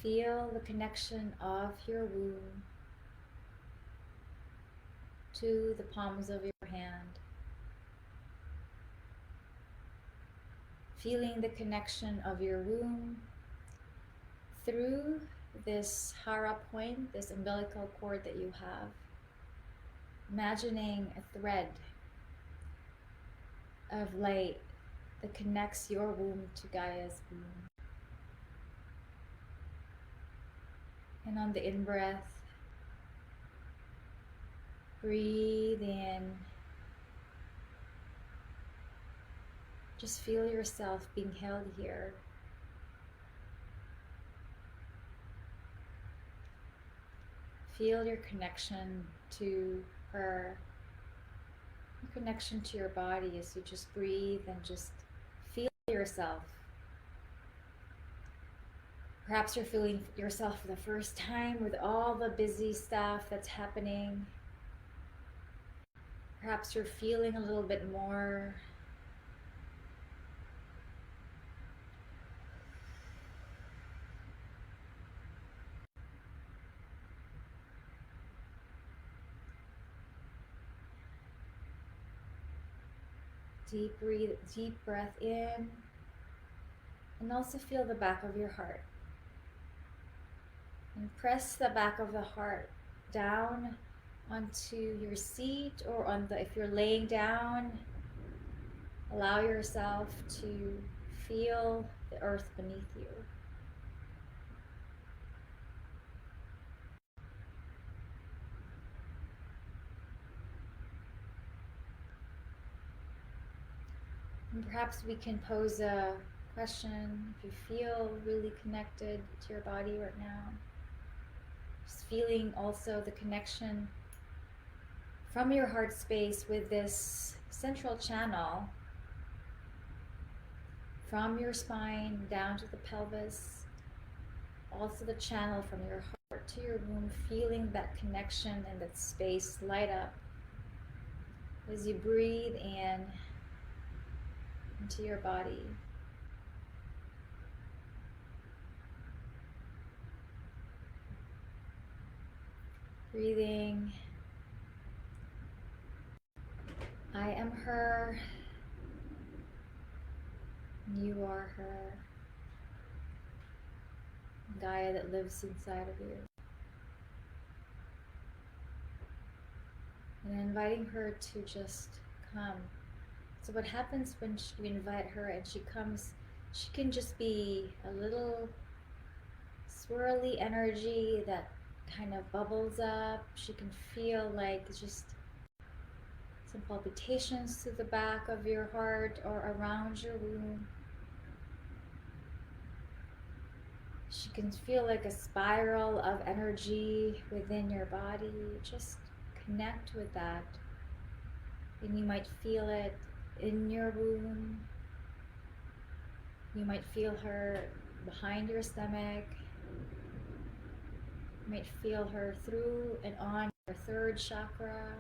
Feel the connection of your womb to the palms of your hand. Feeling the connection of your womb through this hara point, this umbilical cord that you have. Imagining a thread of light that connects your womb to Gaia's womb. And on the in-breath, breathe in. Just feel yourself being held here. Feel your connection to her, your connection to your body as you just breathe and just feel yourself. Perhaps you're feeling yourself for the first time with all the busy stuff that's happening. Perhaps you're feeling a little bit more. Deep breath in, and also feel the back of your heart. And press the back of the heart down onto your seat, or on the, if you're laying down, allow yourself to feel the earth beneath you. And perhaps we can pose a question if you feel really connected to your body right now. Just feeling also the connection from your heart space with this central channel from your spine down to the pelvis, also the channel from your heart to your womb, feeling that connection and that space light up as you breathe in into your body. Breathing, I am her, you are her, Gaia that lives inside of you. And inviting her to just come. So what happens when you invite her and she comes, she can just be a little swirly energy that kind of bubbles up. She can feel like just some palpitations to the back of your heart or around your womb. She can feel like a spiral of energy within your body. Just connect with that. And you might feel it in your womb. You might feel her behind your stomach. You might feel her through and on your third chakra.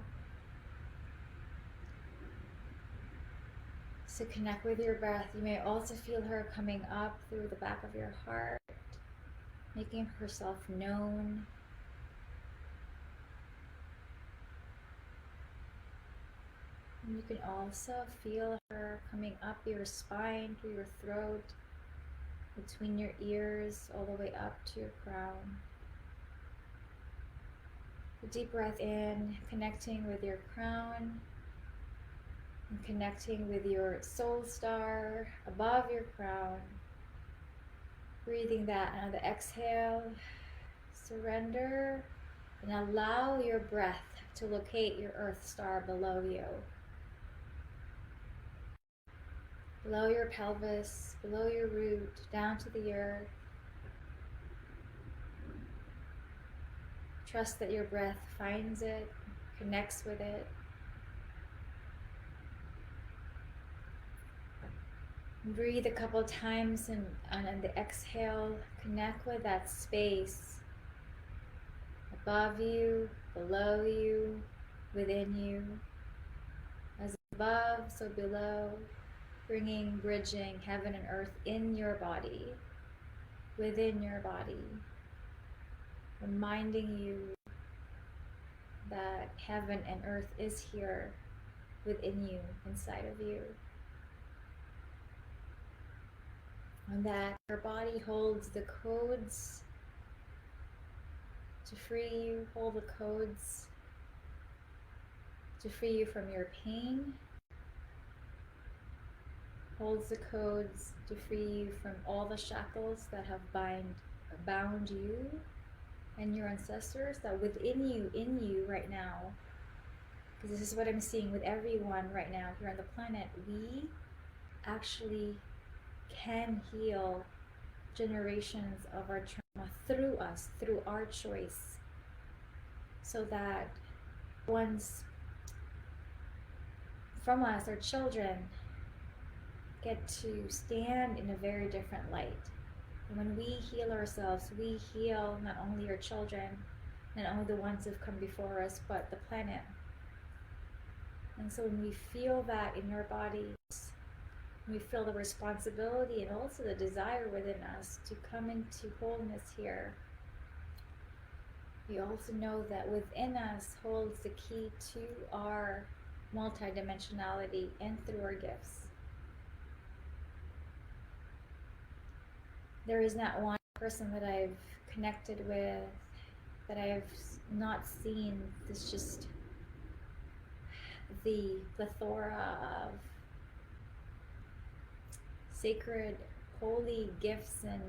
So connect with your breath. You may also feel her coming up through the back of your heart, making herself known. And you can also feel her coming up your spine, through your throat, between your ears, all the way up to your crown. A deep breath in, connecting with your crown, and connecting with your soul star above your crown. Breathing that on the exhale, surrender, and allow your breath to locate your earth star below you. Below your pelvis, below your root, down to the earth. Trust that your breath finds it, connects with it. Breathe a couple times, and on the exhale, connect with that space above you, below you, within you. As above, so below, bridging heaven and earth in your body, within your body, reminding you that heaven and earth is here within you, inside of you. And that your body holds the codes to free you, hold the codes to free you from your pain, holds the codes to free you from all the shackles that have bound you and your ancestors, that within you, in you right now, because this is what I'm seeing with everyone right now here on the planet, we actually can heal generations of our trauma through us, through our choice, so that ones from us, our children, get to stand in a very different light. And when we heal ourselves, we heal not only our children, not only the ones who've come before us, but the planet. And so when we feel that in our bodies, we feel the responsibility and also the desire within us to come into wholeness here, we also know that within us holds the key to our multidimensionality and through our gifts. There is not one person that I've connected with that I have not seen this just the plethora of sacred, holy gifts and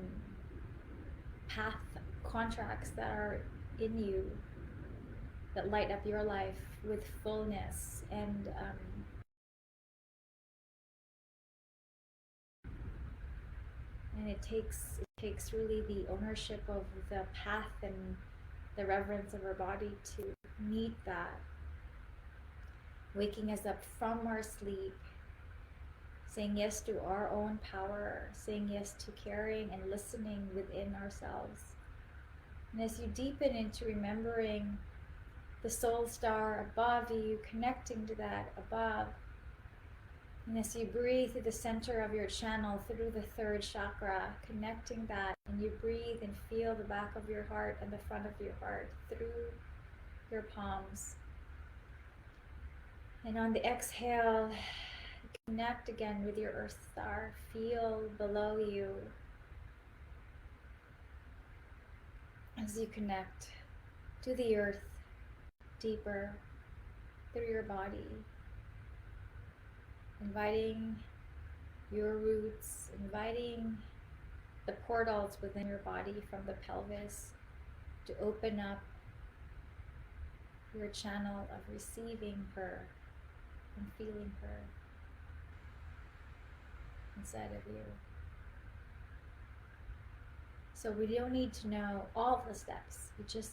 path contracts that are in you that light up your life with fullness and it takes really the ownership of the path and the reverence of our body to meet that, waking us up from our sleep, saying yes to our own power, saying yes to caring and listening within ourselves. And as you deepen into remembering the soul star above you, connecting to that above, and as you breathe through the center of your channel, through the third chakra, connecting that, and you breathe and feel the back of your heart and the front of your heart through your palms. And on the exhale, connect again with your earth star. Feel below you as you connect to the earth deeper through your body, inviting your roots, inviting the portals within your body from the pelvis to open up your channel of receiving her and feeling her inside of you. So we don't need to know all the steps. We just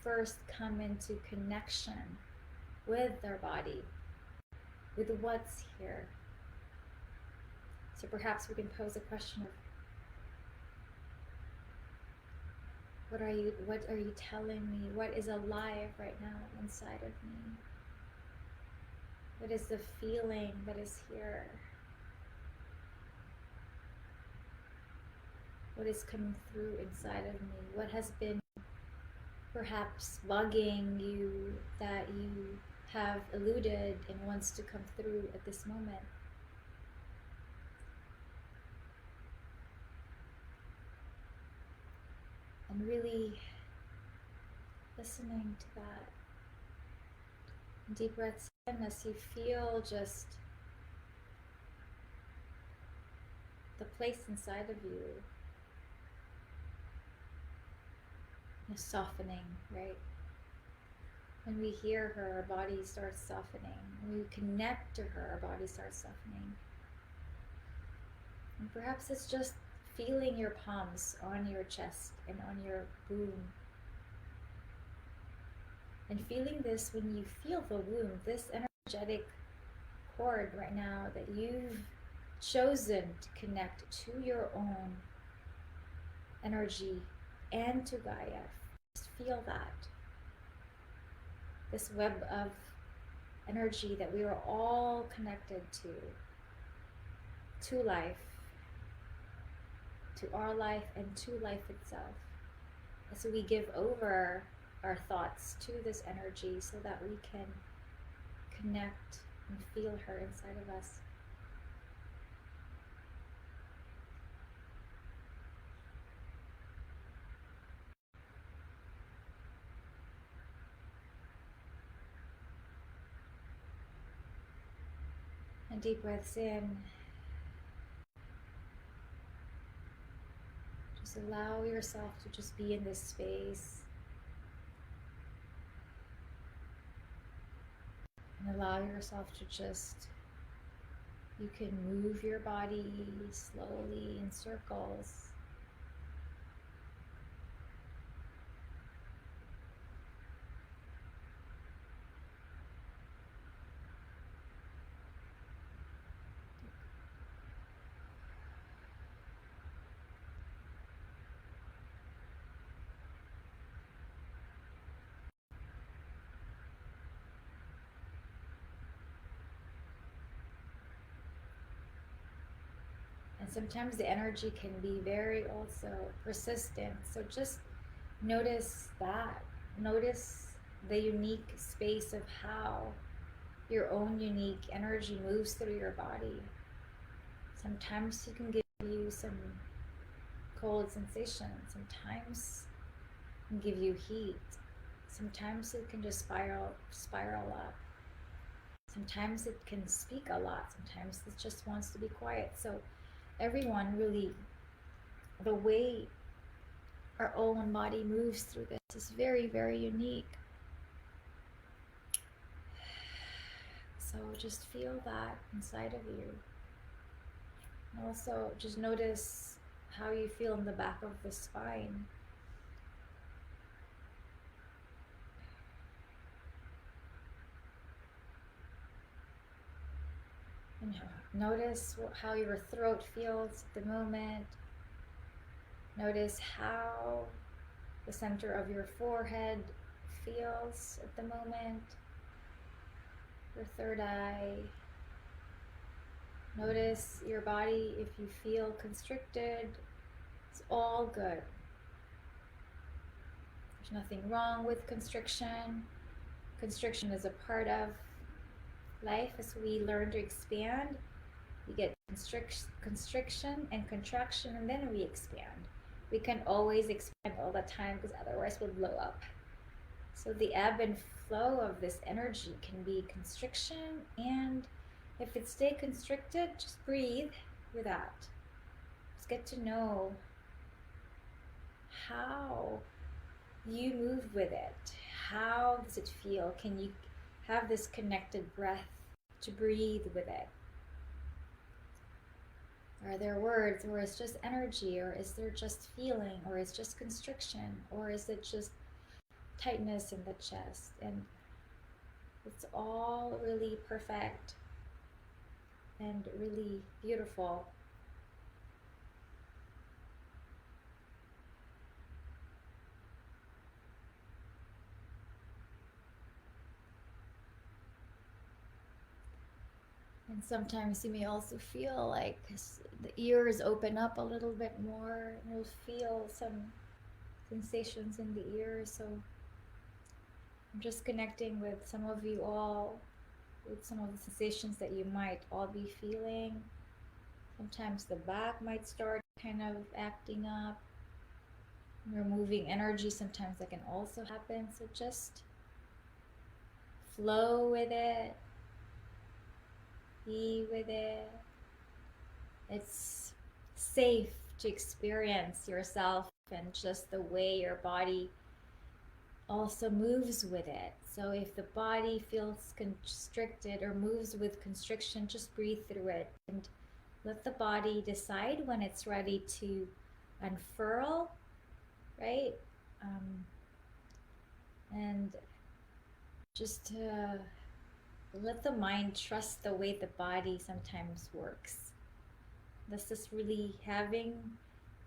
first come into connection with our body, with what's here. So perhaps we can pose a question of what are you telling me? What is alive right now inside of me? What is the feeling that is here? What is coming through inside of me? What has been perhaps bugging you that you have eluded and wants to come through at this moment? And really listening to that. Deep breaths in as you feel just the place inside of you is softening, right? When we hear her, our body starts softening. When we connect to her, our body starts softening. And perhaps it's just feeling your palms on your chest and on your womb. And feeling this when you feel the womb, this energetic cord right now that you've chosen to connect to your own energy and to Gaia. Just feel that. This web of energy that we are all connected to life, to our life and to life itself. And so we give over our thoughts to this energy so that we can connect and feel her inside of us. And deep breaths in. Just allow yourself to just be in this space. And allow yourself to just, you can move your body slowly in circles. sometimes the energy can be very also persistent. So just notice that. Notice the unique space of how your own unique energy moves through your body. Sometimes it can give you some cold sensation. Sometimes it can give you heat. Sometimes it can just spiral up. Sometimes it can speak a lot. Sometimes it just wants to be quiet. So everyone really, the way our own body moves through this is very, very unique. So just feel that inside of you. And also just notice how you feel in the back of the spine. And notice how your throat feels at the moment. Notice how the center of your forehead feels at the moment. Your third eye. Notice your body if you feel constricted. It's all good. There's nothing wrong with constriction. Constriction is a part of life as we learn to expand. We get constriction and contraction, and then we expand. We can always expand all the time because otherwise we'll blow up. So the ebb and flow of this energy can be constriction, and if it stay constricted, just breathe with that. Just get to know how you move with it. How does it feel? Can you have this connected breath to breathe with it? Are there words, or is just energy, or is there just feeling, or is just constriction, or is it just tightness in the chest? And it's all really perfect and really beautiful. And sometimes you may also feel like the ears open up a little bit more, and you'll feel some sensations in the ears. So I'm just connecting with some of you all, with some of the sensations that you might all be feeling. Sometimes the back might start kind of acting up. Removing energy, sometimes that can also happen. So just flow with it, be with it. It's safe to experience yourself and just the way your body also moves with it. So if the body feels constricted or moves with constriction, just breathe through it and let the body decide when it's ready to unfurl, right? And just let the mind trust the way the body sometimes works. This is really having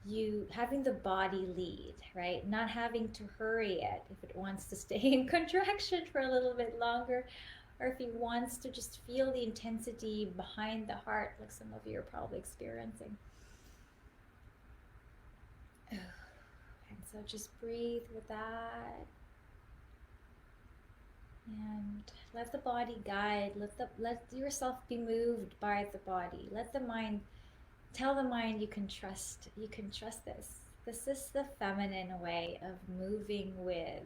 the body lead, right? Not having to hurry it if it wants to stay in contraction for a little bit longer, or if it wants to just feel the intensity behind the heart, like some of you are probably experiencing. And so just breathe with that. And let the body guide. Let yourself be moved by the body. Let the mind tell the mind you can trust. You can trust this. This is the feminine way of moving with,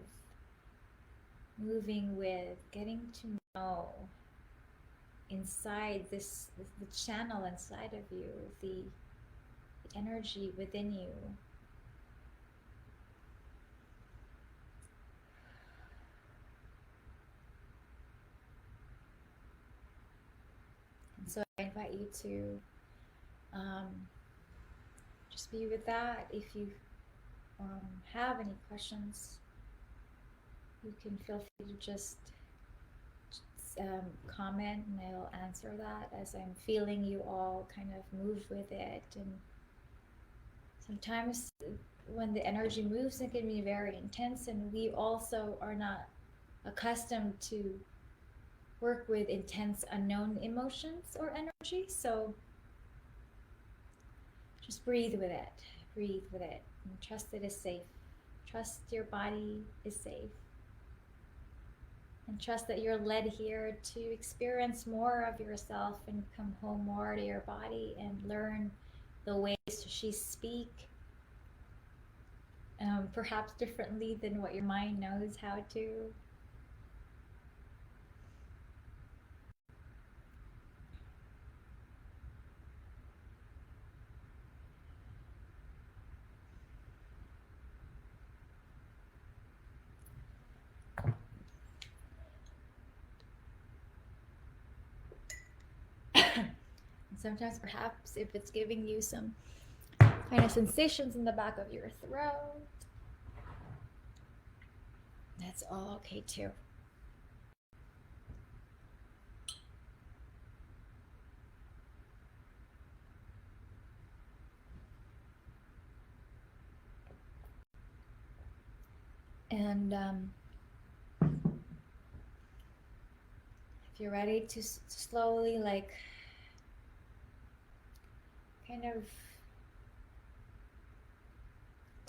getting to know inside this, the channel inside of you, the energy within you. And so I invite you to just be with that. If you have any questions, you can feel free to just comment, and I'll answer that as I'm feeling you all kind of move with it. And sometimes when the energy moves, it can be very intense, and we also are not accustomed to work with intense unknown emotions or energy. So Just breathe with it. Breathe with it. And trust it is safe. Trust your body is safe. And trust that you're led here to experience more of yourself and come home more to your body and learn the ways she speak, perhaps differently than what your mind knows how to. Sometimes perhaps if it's giving you some kind of sensations in the back of your throat, that's all okay too. And if you're ready to slowly, like, kind of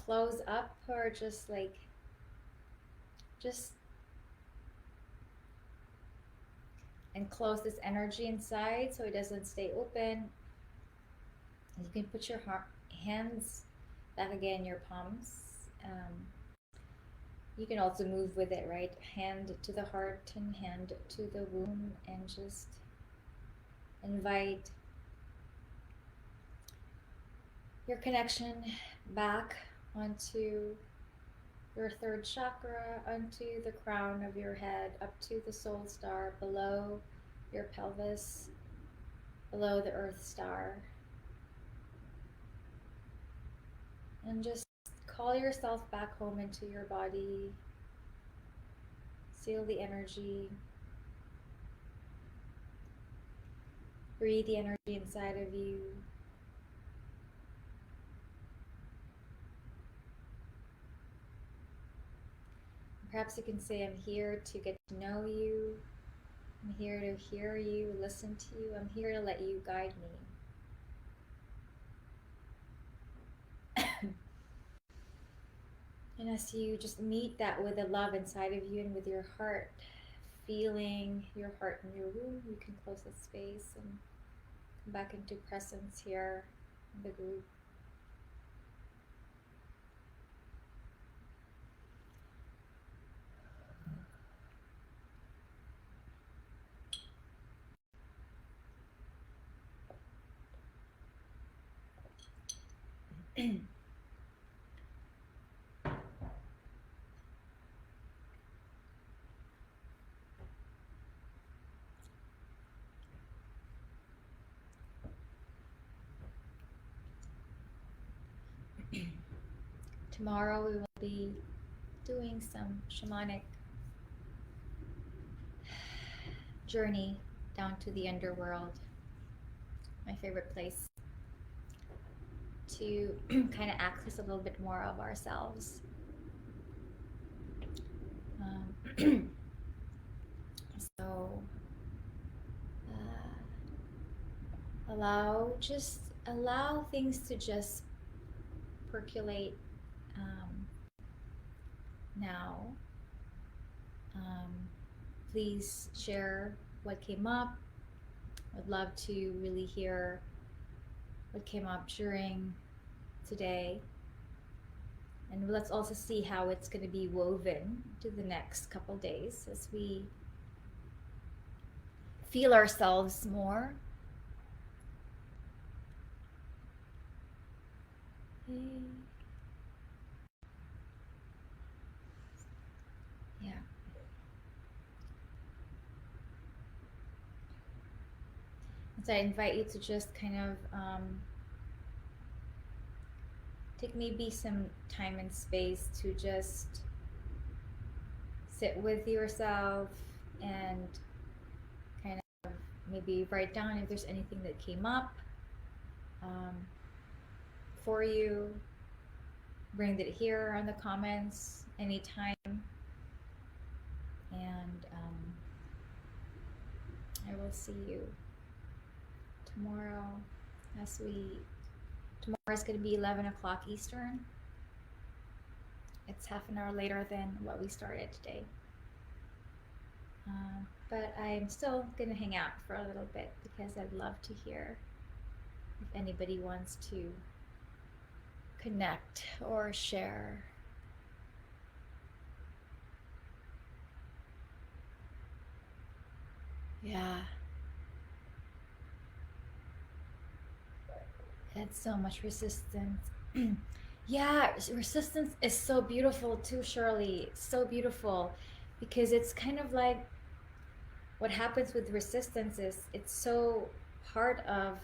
close up, or just like, just and close this energy inside so it doesn't stay open. You can put your hands back again in your palms. You can also move with it, right? Hand to the heart and hand to the womb, and just invite your connection back onto your third chakra, onto the crown of your head, up to the soul star, below your pelvis, below the earth star. And just call yourself back home into your body. Seal the energy. Breathe the energy inside of you. Perhaps you can say, I'm here to get to know you. I'm here to hear you, listen to you. I'm here to let you guide me. And as you just meet that with the love inside of you and with your heart, feeling your heart in your womb, you can close the space and come back into presence here in the group. Tomorrow we will be doing some shamanic journey down to the underworld, my favorite place, to kind of access a little bit more of ourselves. So allow things to just percolate now. Please share what came up. I'd love to really hear what came up during today. And let's also see how it's going to be woven to the next couple days as we feel ourselves more. Yeah. So I invite you to just kind of take maybe some time and space to just sit with yourself and kind of maybe write down if there's anything that came up for you. Bring it here on the comments anytime. And I will see you tomorrow as we Tomorrow is going to be 11 o'clock Eastern. It's half an hour later than what we started today. But I'm still going to hang out for a little bit because I'd love to hear if anybody wants to connect or share. Yeah. That's so much resistance. Yeah, resistance is so beautiful too, Shirley. So beautiful because it's kind of like what happens with resistance is it's so part of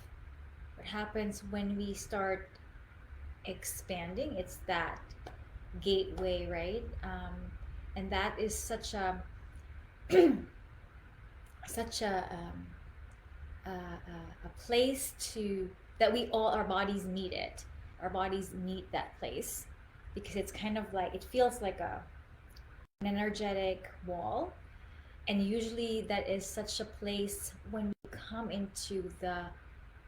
what happens when we start expanding. It's that gateway, right? And that is such a such a place to that we all our bodies need it. Our bodies need that place because it's kind of like it feels like an energetic wall, and usually that is such a place when we come into the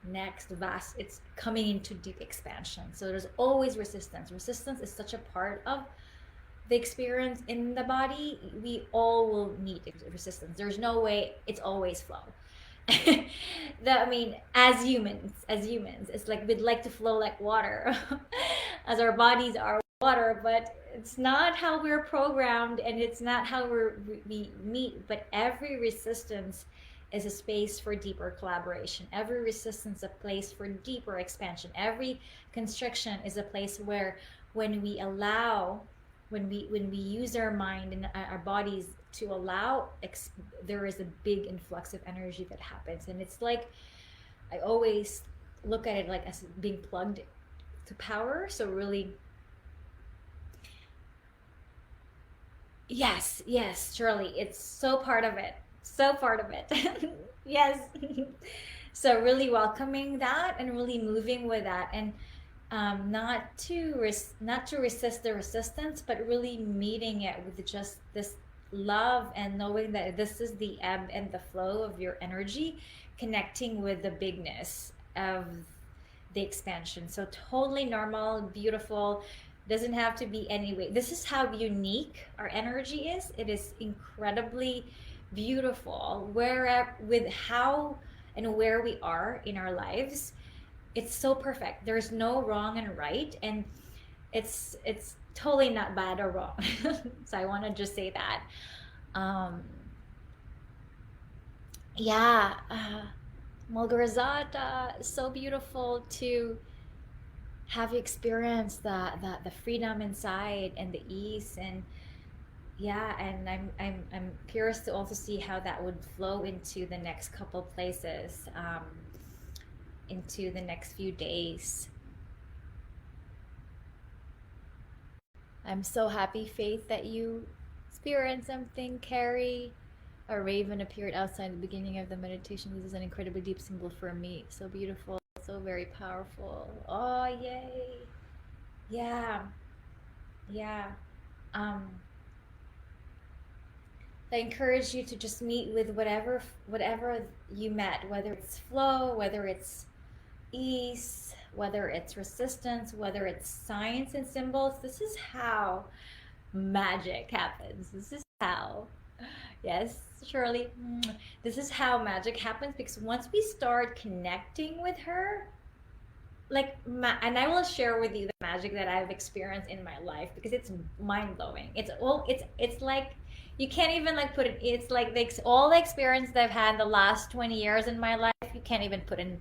next vast it's coming into deep expansion, so there's always resistance is such a part of the experience in the body. We all will need resistance. There's no way it's always flow. That I mean, as humans, it's like we'd like to flow like water, as our bodies are water, but it's not how we're programmed, and it's not how we meet. But every resistance is a space for deeper collaboration. Every resistance, a place for deeper expansion. Every constriction is a place where, when we allow, when we use our mind and our bodies to allow there is a big influx of energy that happens, and it's like I always look at it like as being plugged to power. So really, yes, Shirley, it's so part of it, so part of it. Yes. So really welcoming that and really moving with that, and not to resist the resistance, but really meeting it with just this love and knowing that this is the ebb and the flow of your energy, connecting with the bigness of the expansion. So totally normal, beautiful. Doesn't have to be any way. This is how unique our energy is. It is incredibly beautiful. Where with how and where we are in our lives, it's so perfect. There's no wrong and right, and it's totally not bad or wrong. So I want to just say that. Um, yeah, Mulgarazada, so beautiful to have you experience the freedom inside and the ease, and yeah, and I'm curious to also see how that would flow into the next couple places, into the next few days. I'm so happy, Faith, that you experienced something. Carrie, a raven appeared outside the beginning of the meditation. This is an incredibly deep symbol for me. So beautiful, so very powerful. Oh, yay. Yeah, yeah. Um, I encourage you to just meet with whatever you met, whether it's flow, whether it's ease, whether it's resistance, whether it's science and symbols. This is how magic happens. This is how, yes, Shirley, this is how magic happens, because once we start connecting with her, like, and I will share with you the magic that I've experienced in my life, because it's mind blowing. It's like you can't even like put it. It's like all the experience that I've had the last 20 years in my life. You can't even put in.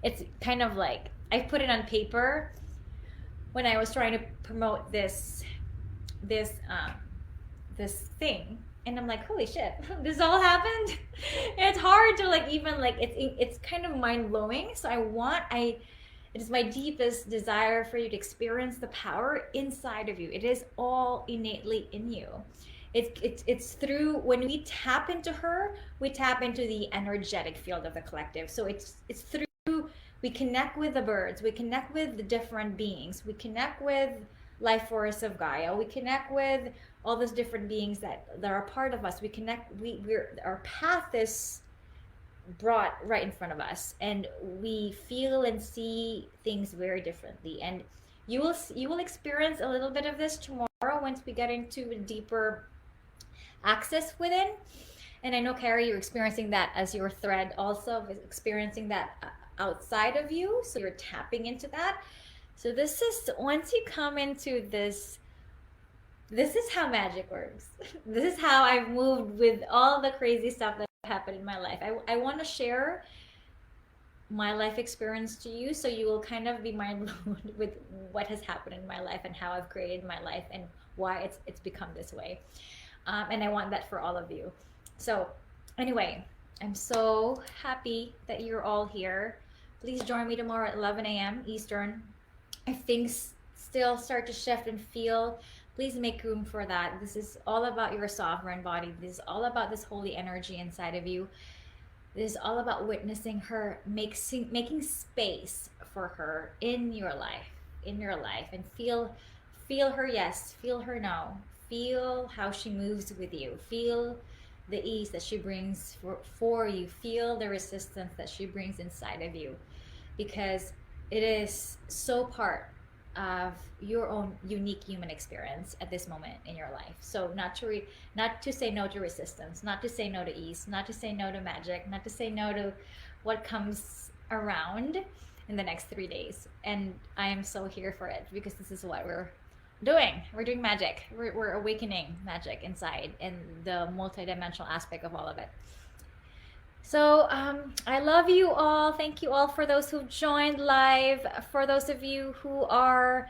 It's kind of like I put it on paper when I was trying to promote this this thing, and I'm like, holy shit, this all happened. It's hard to like even like it's kind of mind blowing. So it is my deepest desire for you to experience the power inside of you. It is all innately in you. It's through when we tap into her, we tap into the energetic field of the collective. So it's through we connect with the birds, we connect with the different beings, we connect with life force of Gaia, we connect with all those different beings that are a part of us. We connect. We're our path is brought right in front of us, and we feel and see things very differently. And you will experience a little bit of this tomorrow once we get into a deeper access within. And I know, Carrie, you're experiencing that as your thread also, experiencing that outside of you. So you're tapping into that. So this is, once you come into this is how magic works. This is how I've moved with all the crazy stuff that happened in my life. I want to share my life experience to you, so you will kind of be mind blown with what has happened in my life and how I've created my life and why it's become this way. And I want that for all of you. So anyway, I'm so happy that you're all here. Please join me tomorrow at 11 a.m. Eastern. If things still start to shift and feel, please make room for that. This is all about your sovereign body. This is all about this holy energy inside of you. This is all about witnessing her, making space for her in your life, and feel her yes, feel her no, feel how she moves with you, feel the ease that she brings for you, feel the resistance that she brings inside of you, because it is so part of your own unique human experience at this moment in your life. So not to say no to resistance, not to say no to ease, not to say no to magic, not to say no to what comes around in the next 3 days. And I am so here for it, because this is what we're doing. We're doing magic. We're awakening magic inside, and the multidimensional aspect of all of it. So I love you all. Thank you all for those who joined live. For those of you who are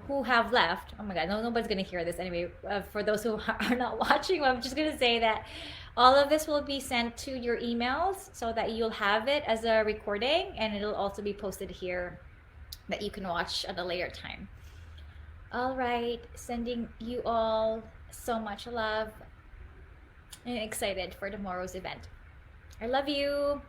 who have left. Oh my God, nobody's gonna hear this anyway. For those who are not watching, I'm just gonna say that all of this will be sent to your emails, so that you'll have it as a recording, and it'll also be posted here that you can watch at a later time. All right, sending you all so much love. And excited for tomorrow's event. I love you.